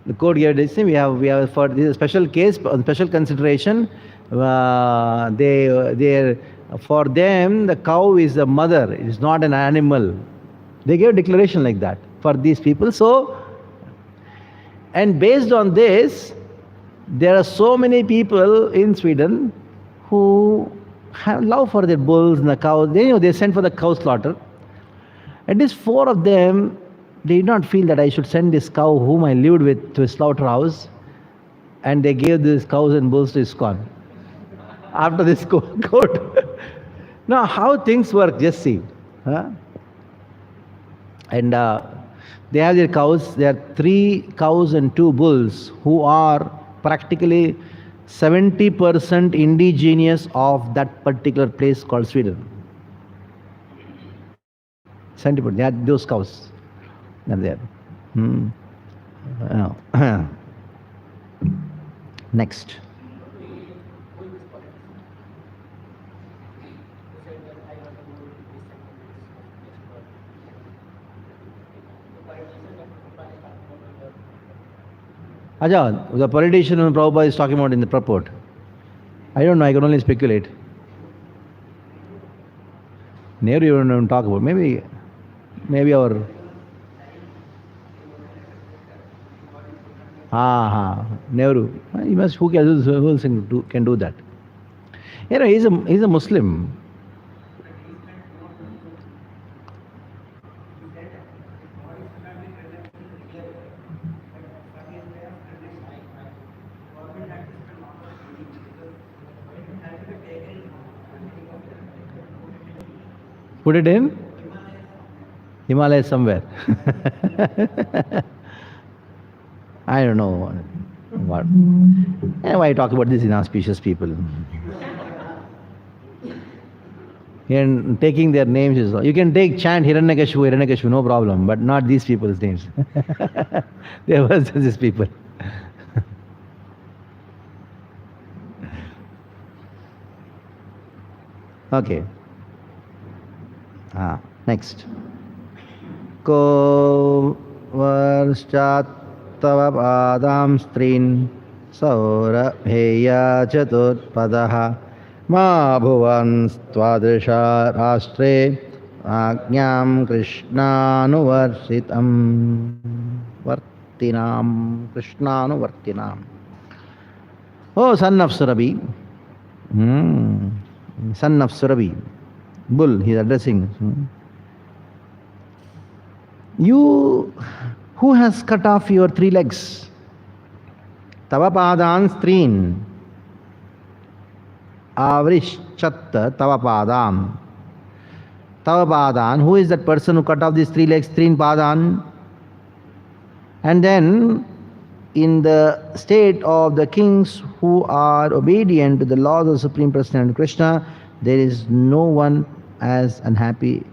The court gave this thing, we have for this special case, on special consideration, for them the cow is a mother, it is not an animal. They gave a declaration like that for these people. So, and based on this, there are so many people in Sweden who have love for their bulls and the cows. They sent for the cow slaughter. At least 4 of them, they did not feel that I should send this cow whom I lived with to a slaughterhouse, and they gave these cows and bulls to ISKCON after this court. Now, how things work, just see. Huh? And they have their cows. There are 3 cows and 2 bulls who are practically 70% indigenous of that particular place called Sweden. 70%. They are those cows. They are there. Next. Ajahn, the politician whom Prabhupada is talking about in the purport. I don't know, I can only speculate. Nehru you don't talk about. Maybe our... Nehru. He must, who can do that? You know, he's a Muslim. Put it in Himalaya somewhere. I don't know what. Why talk about these inauspicious people? And taking their names is... You can chant Hiranyakashipu, no problem, but not these people's names. They were just these people. Okay. Next. Ko varshchat tava padam strin saura heya chaturpadaha ma bhuvan stvadrisha rashtre agnyam krishnaanuvarsitam krishnaanuvartinam. Oh, son of Surabhi. son of Surabhi, bull, he is addressing. You, who has cut off your 3 legs? Tava padan strin. Avrishchatta tava padam. Tava padan. Who is that person who cut off these 3 legs? Strin padan. And then, in the state of the kings who are obedient to the laws of Supreme Personality Krishna, there is no one as unhappy.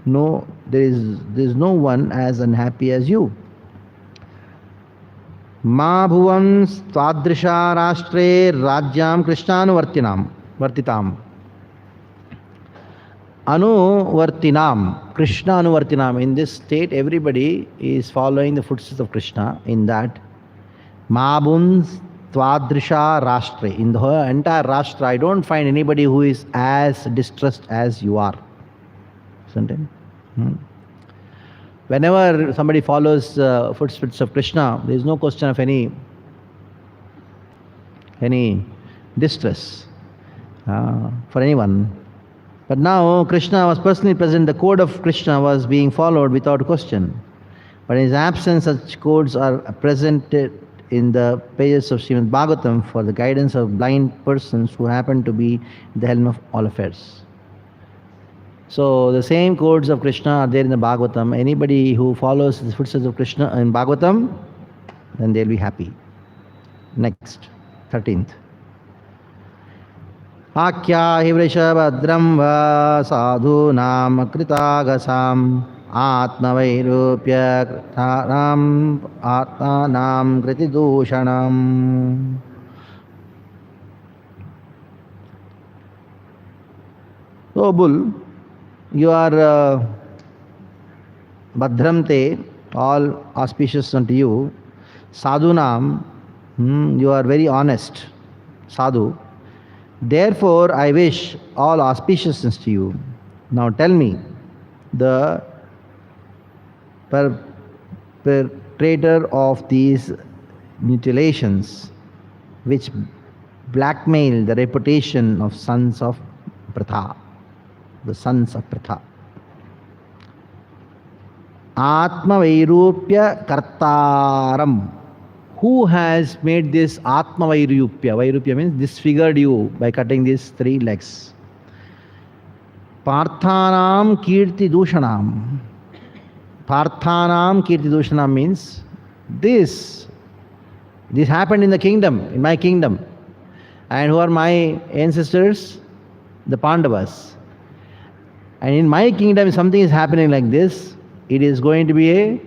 No, there is no one as unhappy as you. Ma bhuvam twadrisha rashtre rajyam krishnanu vartitam. Anuvartinam, Krishna anuvartinam. In this state, everybody is following the footsteps of Krishna. In that, Mabun Twadrisha Rashtra. In the whole entire Rashtra, I don't find anybody who is as distressed as you are. Isn't it? Whenever somebody follows footsteps of Krishna, there is no question of any distress for anyone. But now Krishna was personally present. The code of Krishna was being followed without question. But in his absence, such codes are presented in the pages of Srimad Bhagavatam for the guidance of blind persons who happen to be the helm of all affairs. So the same codes of Krishna are there in the Bhagavatam. Anybody who follows the footsteps of Krishna in Bhagavatam, then they'll be happy. Next, 13th. Akya hi vrishabhadram va sadhunam kritagasam atmavairupya kritaram atmanam kritidushanam. So, bull, you are Bhadramte, all auspicious unto you. Sadhunam, you are very honest. Sadhu. Therefore, I wish all auspiciousness to you. Now tell me, the perpetrator of these mutilations, which blackmail the reputation of sons of Pratha, the sons of Pratha. Atma Vairupya Kartaram. Who has made this Atma Vairupya? Vairupya means disfigured you by cutting these 3 legs. Parthanam Kirti Dushanam. Parthanam Kirti Dushanam means this happened in the kingdom, in my kingdom. And who are my ancestors? The Pandavas. And in my kingdom, if something is happening like this, it is going to be a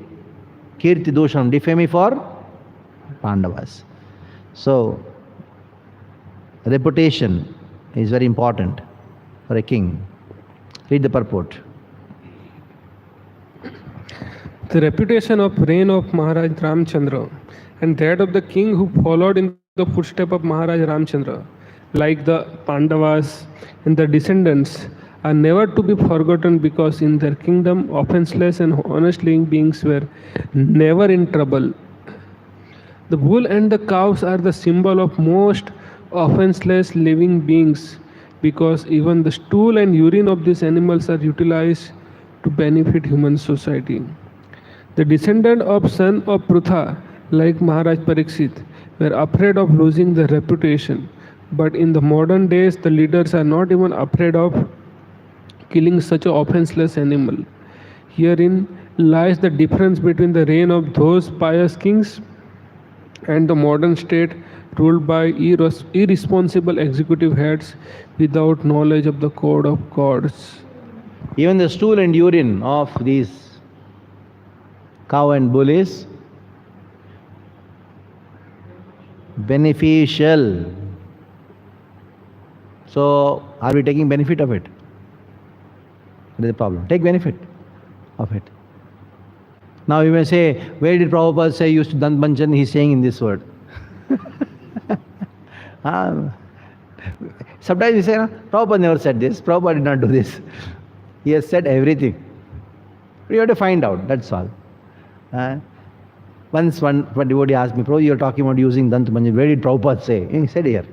Kirti Dushanam, defaming for Pandavas. So, reputation is very important for a king. Read the purport. The reputation of reign of Maharaj Ramchandra and that of the king who followed in the footsteps of Maharaj Ramchandra, like the Pandavas and their descendants, are never to be forgotten because in their kingdom offenseless and honest living beings were never in trouble. The bull and the cows are the symbol of most offenseless living beings because even the stool and urine of these animals are utilized to benefit human society. The descendant of son of Prutha, like Maharaj Parikshit, were afraid of losing their reputation. But in the modern days, the leaders are not even afraid of killing such an offenseless animal. Herein lies the difference between the reign of those pious kings and the modern state ruled by irresponsible executive heads without knowledge of the code of gods. Even the stool and urine of these cow and bull is beneficial. So, are we taking benefit of it? That is the problem. Take benefit of it. Now you may say, where did Prabhupada say used to Dant Banchan? He is saying in this word. Sometimes we say, no, Prabhupada never said this. Prabhupada did not do this. He has said everything. You have to find out, that's all. Once one devotee asked me, Prabhupada, you are talking about using Dant Banchan. Where did Prabhupada say? He said here.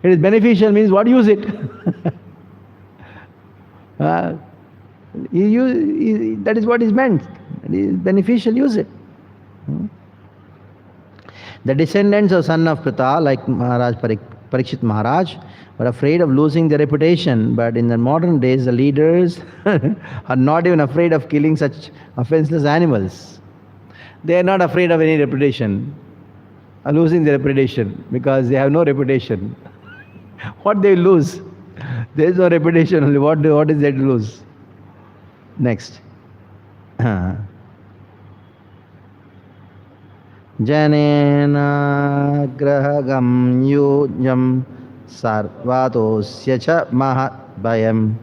It is beneficial means what? Use it. That is what is meant. It is beneficial, use it. The descendants of son of Pritha, like Maharaj Parikshit Maharaj, were afraid of losing their reputation, but in the modern days, the leaders are not even afraid of killing such offenseless animals. They are not afraid of any reputation, of losing their reputation, because they have no reputation. What they lose? There is no reputation only. What is there to lose? Next. Janena grahagam yujam sarvatosya cha mahatbayam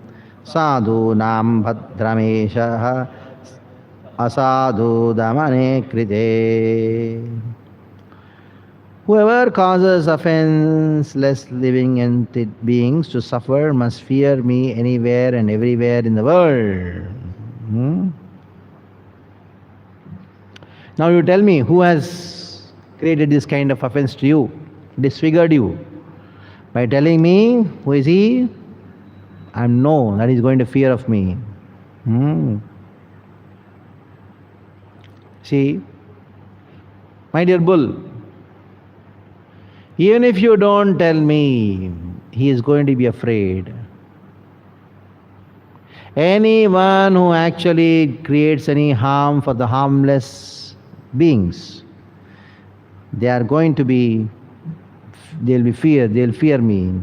sadhunam bhadramesha asadu damane krite. Whoever causes offenseless living entity beings to suffer must fear me anywhere and everywhere in the world. Now you tell me, who has created this kind of offense to you, disfigured you? By telling me, who is he? I know that he is going to fear of me. See, my dear bull, even if you don't tell me, he is going to be afraid. Anyone who actually creates any harm for the harmless beings, they'll fear me.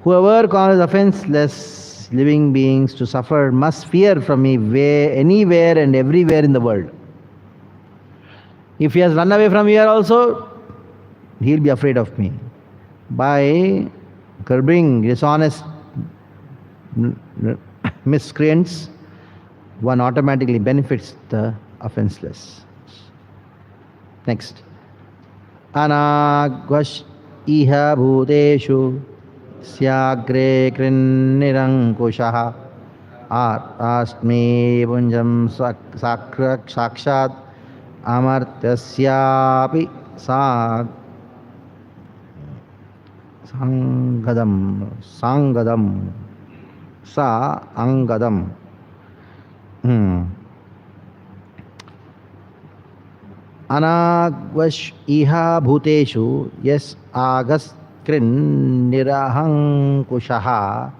Whoever causes offenseless living beings to suffer must fear from me anywhere and everywhere in the world. If he has run away from here also, he'll be afraid of me. By curbing dishonest miscreants, one automatically benefits the offenseless. Next. Anagvash iha bhuteshu syagre krinnirankushaha asmi punjam sakshat amartyasyapi sangadam sa angadam. Anagvash iha bhuteshu yes agaskrin nirahankushaha.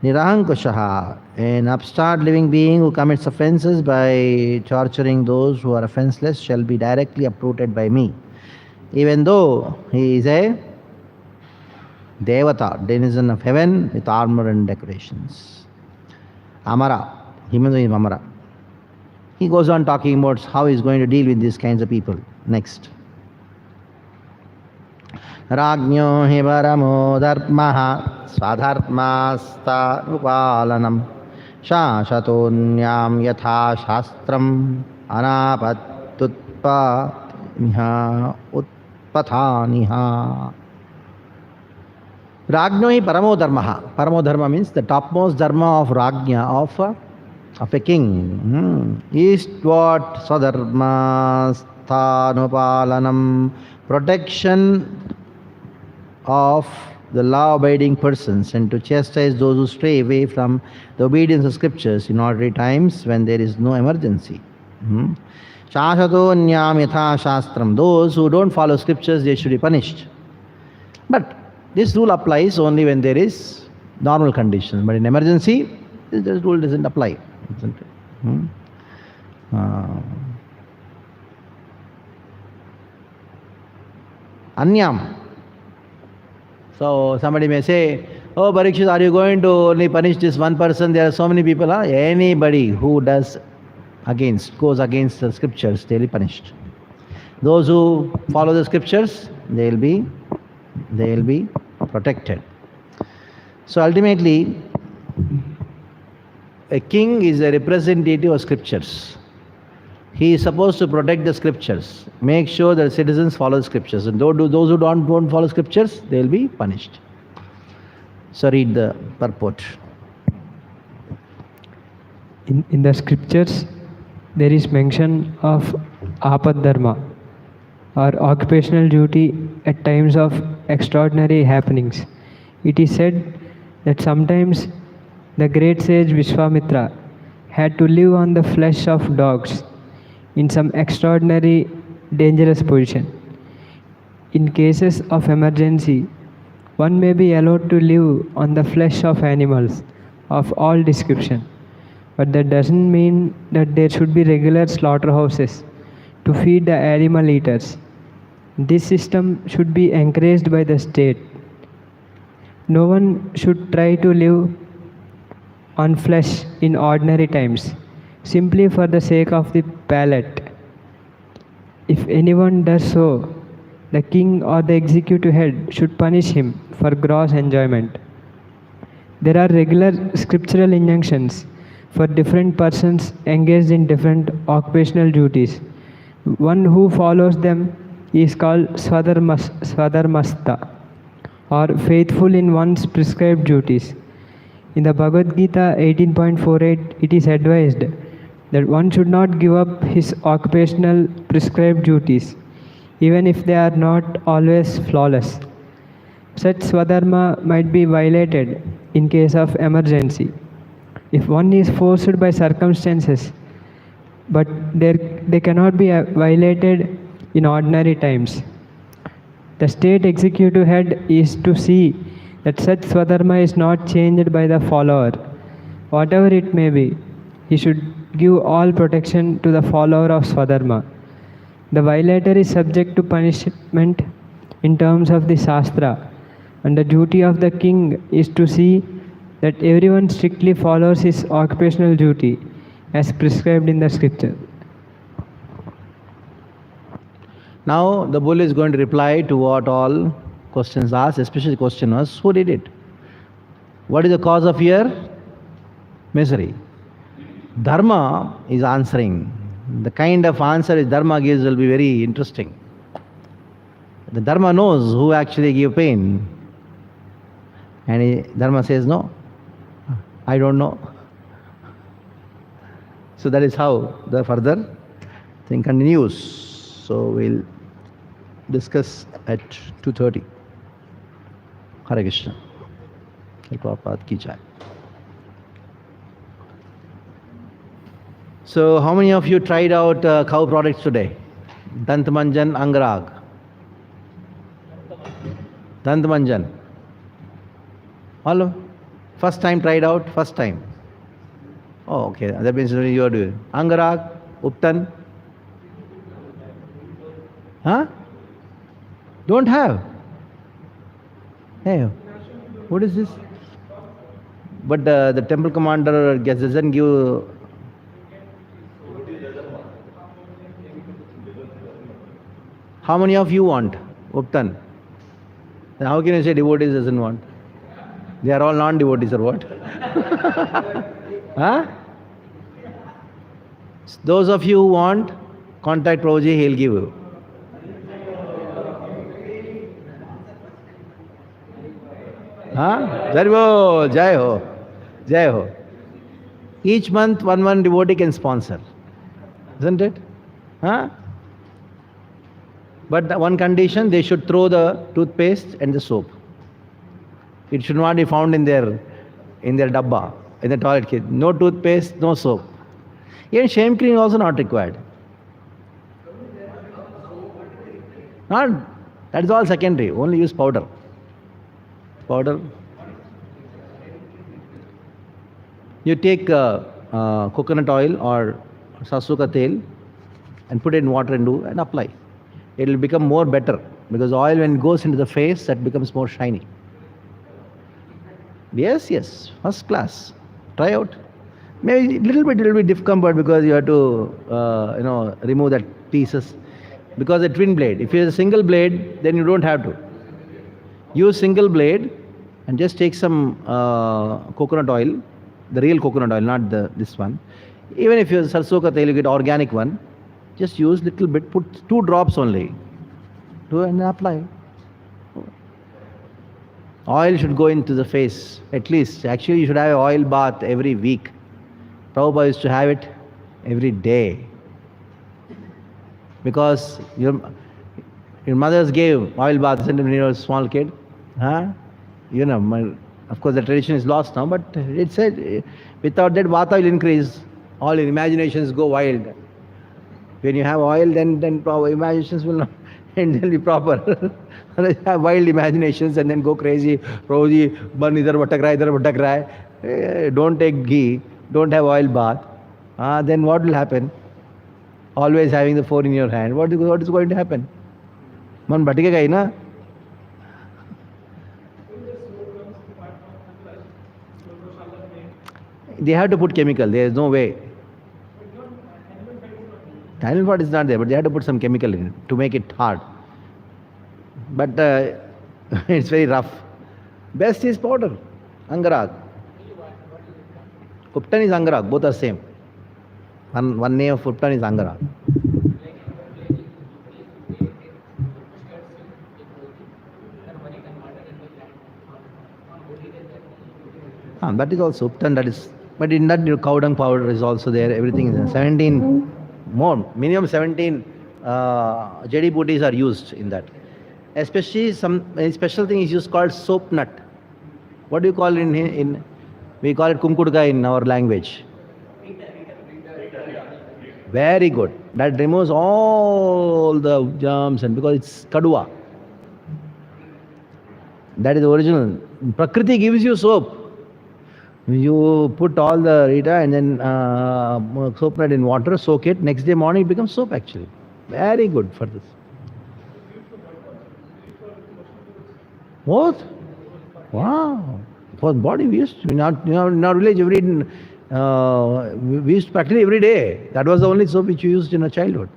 Nirahankushaha, an upstart living being who commits offenses by torturing those who are offenseless shall be directly uprooted by me, even though he is a Devata, denizen of heaven with armor and decorations. Amara, even though he is Amara. He goes on talking about how he is going to deal with these kinds of people. Next. Ragnyo hi varamo dharmaha swadharmasta upalanam shashatonyam yatha shastram anapatutpaniha utpathaniha. Ragno hi paramo dharma. Paramo dharma means the topmost dharma of Ragnya, of a king. Eastward swadharma sthanupalanam, protection of the law-abiding persons and to chastise those who stray away from the obedience of scriptures in ordinary times when there is no emergency. Shashato nyam yatha shastram, those who don't follow scriptures, they should be punished. But this rule applies only when there is normal conditions, but in emergency, this rule doesn't apply, isn't it? Anyam. So somebody may say, oh Parikshit, are you going to only punish this one person? There are so many people. Anybody who goes against the scriptures, they'll be punished. Those who follow the scriptures, they'll be protected. So ultimately, a king is a representative of scriptures. He is supposed to protect the scriptures, make sure that citizens follow the scriptures, and those who don't follow scriptures, they will be punished. So read the purport. In the scriptures, there is mention of apad dharma. or occupational duty at times of extraordinary happenings. It is said that sometimes the great sage Vishwamitra had to live on the flesh of dogs in some extraordinary dangerous position. In cases of emergency, one may be allowed to live on the flesh of animals of all description, but that doesn't mean that there should be regular slaughterhouses to feed the animal eaters. This system should be encouraged by the state. No one should try to live on flesh in ordinary times, simply for the sake of the palate. If anyone does so, the king or the executive head should punish him for gross enjoyment. There are regular scriptural injunctions for different persons engaged in different occupational duties. One who follows them is called Swadharmastha, or faithful in one's prescribed duties. In the Bhagavad Gita 18.48, it is advised that one should not give up his occupational prescribed duties, even if they are not always flawless. Such Swadharma might be violated in case of emergency. If one is forced by circumstances, but they cannot be violated in ordinary times. The state executive head is to see that such Swadharma is not changed by the follower. Whatever it may be, he should give all protection to the follower of Swadharma. The violator is subject to punishment in terms of the Shastra, and the duty of the king is to see that everyone strictly follows his occupational duty as prescribed in the scripture. Now the bull is going to reply to what all questions asked, especially the question was, who did it? What is the cause of your misery? Dharma is answering. The kind of answer which Dharma gives will be very interesting. The Dharma knows who actually gave pain. And Dharma says, no, I don't know. So that is how the further thing continues. So we'll discuss at 2:30. Hare Krishna. Prabhupada ki jai. So how many of you tried out cow products today? Dantmanjan, Angrag. Dantmanjan. All of first time tried out? First time. Oh, okay. That means you are doing. Angarag, Uptan. Huh? Don't have. Hey, what is this? But the temple commander doesn't give. How many of you want Uptan? Then how can you say devotees doesn't want? They are all non-devotees or what? Huh? Those of you who want, contact Prabhuji, he'll give you. Huh? Very well. Jai ho. Jai ho. Each month, one devotee can sponsor. Isn't it? Huh? But the one condition, they should throw the toothpaste and the soap. It should not be found in their dabba, in the toilet kit. No toothpaste, no soap. Even shame cleaning also not required. Not, that is all secondary. Only use powder. Powder. You take coconut oil or sasuka tel and put it in water and apply. It will become more better because oil when it goes into the face, that becomes more shiny. Yes, first class. Try out. Maybe a little bit discomfort because you have to remove that pieces. Because a twin blade. If you have a single blade, then you don't have to. Use single blade and just take some coconut oil, the real coconut oil, not this one. Even if you have sarson ka tel, you get organic one. Just use little bit, put 2 drops only. Do and apply. Oil should go into the face, at least. Actually, you should have an oil bath every week. Prabhupada used to have it every day. Because Your mothers gave oil bath when you were a small kid. Huh? You know, of course the tradition is lost now, but it said without that vata will increase. All your imaginations go wild. When you have oil, then imaginations will not, and they'll be proper. Have wild imaginations and then go crazy. Roji, ban idhar bhatak raha. Don't take ghee, don't have oil bath. Then what will happen? Always having the phone in your hand. What is going to happen? Man bhatkega hi na? They have to put chemical. There is no way. Animal fat is not there, but they have to put some chemical in it to make it hard. But it's very rough. Best is powder, angarag. Uptan is angarag, both are same. One name of uptan is angarag. That is also uptan, that is, but in that your cow dung powder is also there, everything is there. 17 more, minimum 17 jedi booties are used in that. Especially a special thing is used called soap nut. What do you call it in we call it kumkudka in our language. Very good. That removes all the germs, and because it's kadua. That is original. Prakriti gives you soap. You put all the Rita and then soap nut in water, soak it. Next day morning it becomes soap actually. Very good for this. What? Wow. For body we used to, in our village we used practically every day. That was the only soap which we used in our childhood.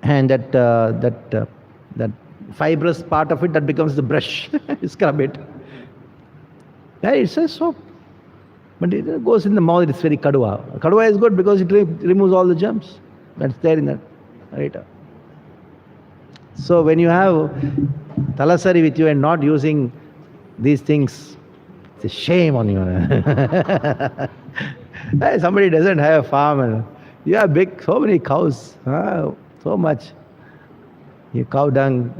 And that fibrous part of it that becomes the brush. Scrub it. Yeah, it's a soap. But it goes in the mouth, it's very kadua. Kadua is good because it removes all the germs that's there in that. Right? So when you have talasari with you and not using these things, it's a shame on you. Hey, somebody doesn't have a farm and you have so many cows, so much. Your cow dung,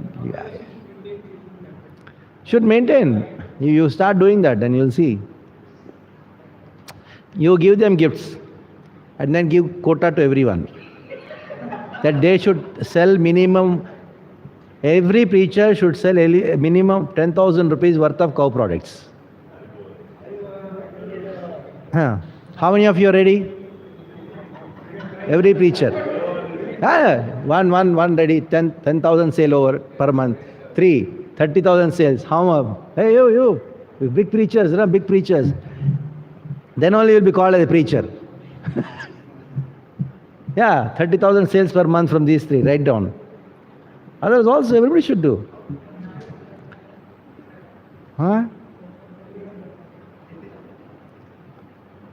should maintain. You start doing that, then you'll see. You give them gifts and then give quota to everyone. That they should sell minimum, every preacher should sell minimum 10,000 rupees worth of cow products. How many of you are ready? Every preacher. One ready, 10,000 sale over per month. 30,000 sales. How much? Hey, you, big preachers, big preachers. Then only you'll be called as a preacher. Yeah, 30,000 sales per month from these three. Write down. Others also, everybody should do.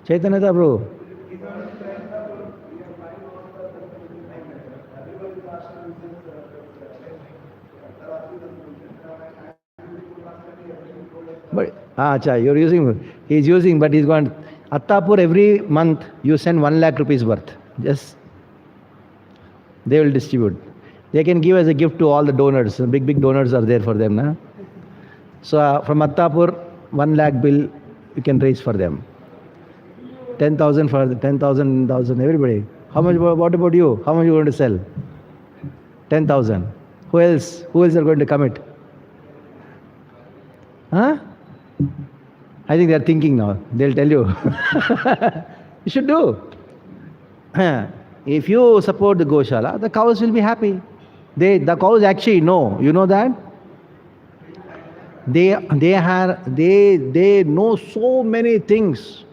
Chaitanya Prabhu. But you're using, he's using, but he's going, Attapur every month you send 1 lakh rupees worth. Just, they will distribute. They can give as a gift to all the donors. Big donors are there for them. Nah? So from Attapur, 1 lakh bill you can raise for them. 10,000 for the 10,000, everybody. How much, what about you? How much are you going to sell? 10,000. Who else are going to commit? I think they are thinking now. They'll tell you. You should do. If you support the Goshala, the cows will be happy. The cows actually know. You know that? They know so many things.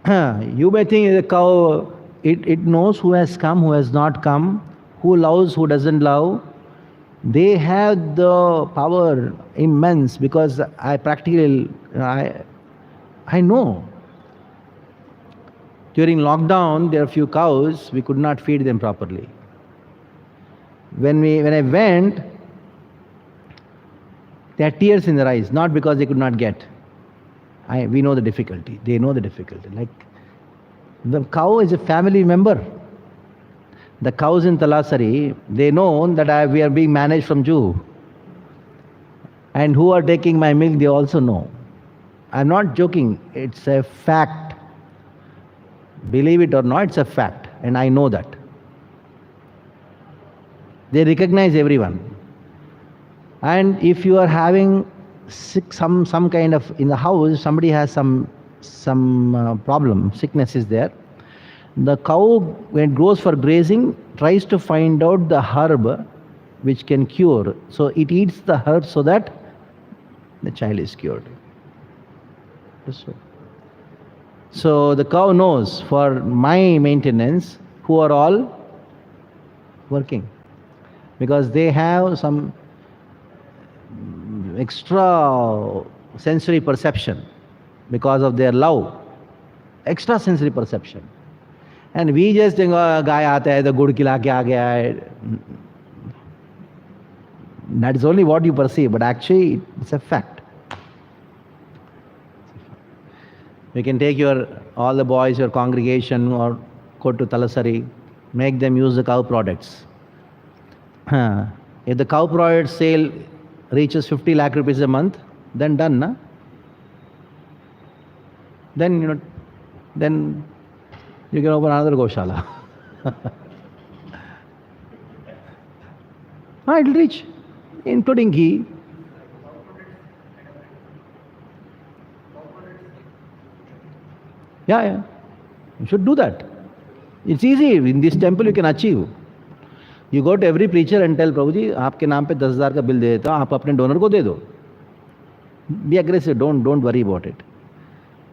You may think the cow, it knows who has come, who has not come, who loves, who doesn't love. They have the power immense because I know. During lockdown, there are few cows, we could not feed them properly. When I went, they had tears in their eyes, not because they could not get. We know the difficulty. They know the difficulty. Like, the cow is a family member. The cows in Talasari, they know that we are being managed from Jew. And who are taking my milk, they also know. I'm not joking, it's a fact. Believe it or not, it's a fact, and I know that. They recognize everyone. And if you are having some kind of, in the house, somebody has some problem, sickness is there, the cow, when it goes for grazing, tries to find out the herb which can cure. So it eats the herb so that the child is cured. So the cow knows, for my maintenance, who are all working, because they have some extra sensory perception because of their love, extra sensory perception. And we just think, oh, guy aata hai, the good khila ke aa gaya hai. That is only what you perceive, but actually it's a fact. You can take all the boys, your congregation, or go to Talasari, make them use the cow products. If the cow product sale reaches 50 lakh rupees a month, then done, na? Then, then you can open another Goshala. It will reach, including ghee. Yeah. You should do that. It's easy. In this temple you can achieve. You go to every preacher and tell, Prabhuji, आपके नाम पे 10,000 का bill दे देता हूँ, आप अपने donor को दे दो. Be aggressive. Don't worry about it.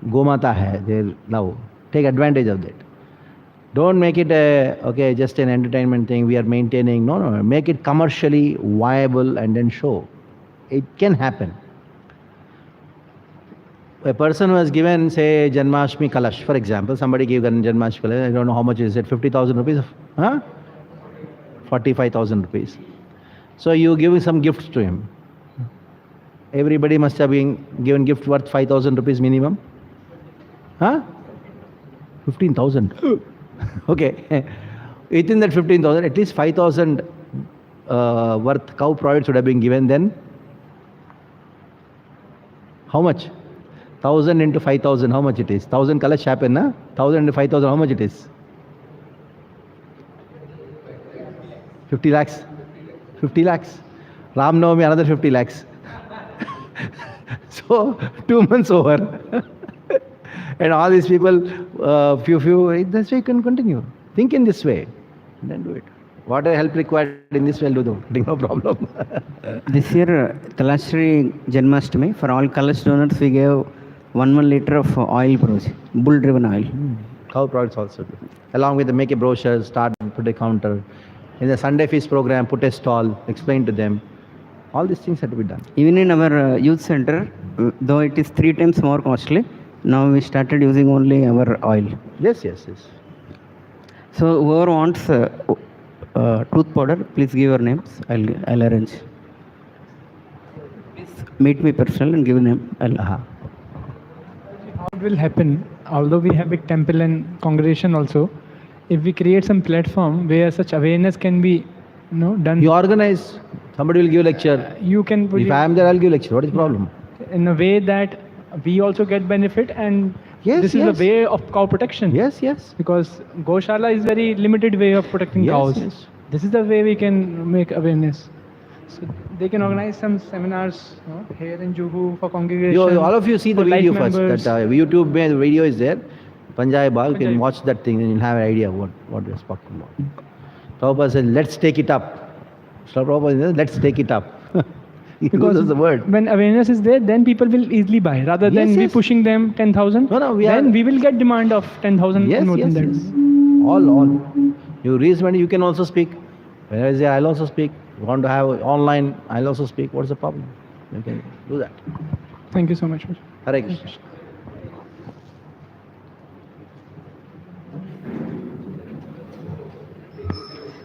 Gomata hai, they love. Take advantage of that. Don't make it just an entertainment thing we are maintaining. No. Make it commercially viable and then show. It can happen. A person who has given, say, Janmashtami Kalash, for example, somebody gave Janmashtami Kalash, I don't know how much is it, 50,000 rupees? 45,000 rupees. So you give some gifts to him. Everybody must have been given gift worth 5,000 rupees minimum. 15,000. Okay. Within that 15,000, at least 5,000 worth cow products would have been given then. How much? 1,000 into 5,000, how much it is? 1,000 kalash happen, na? 1,000 into 5,000, how much it is? 50 lakhs. 50 lakhs. Ram Navami, another 50 lakhs. So, 2 months over. And all these people, few, that's why you can continue. Think in this way, and then do it. Whatever help required in this way, I'll do. No problem. This year, Talasri Janmashtami, for all Kalash donors, we gave 1 liter of oil, bull-driven oil. Cow products also do. Along with the make a brochure, start, put a counter. In the Sunday feast program, put a stall, explain to them. All these things have to be done. Even in our youth center, though it is 3 times more costly, now we started using only our oil. Yes. So whoever wants tooth powder, please give your names. I'll arrange. Please meet me personally and give a name. How it will happen, although we have big temple and congregation also, if we create some platform where such awareness can be done. You organize. Somebody will give a lecture. You can put if I am there, I'll give a lecture. What is the problem? In a way that we also get benefit, and this is a way of cow protection. Yes. Because Goshala is very limited way of protecting cows. Yes. This is the way we can make awareness. So they can organize some seminars here in Juhu for congregation. All of you see the video first. Members. That YouTube video is there. Panjai Bal, you can watch that thing and you'll have an idea what we're talking about. Prabhupada said, let's take it up. Prabhupada said, let's take it up. Because the word. When awareness is there, then people will easily buy. Rather than we pushing them 10,000, we will get demand of 10,000 and more than that. All. You reasonably, you can also speak. Where is there, I'll also speak. You want to have online, I'll also speak. What's the problem? You can do that. Thank you so much. Hare Krishna.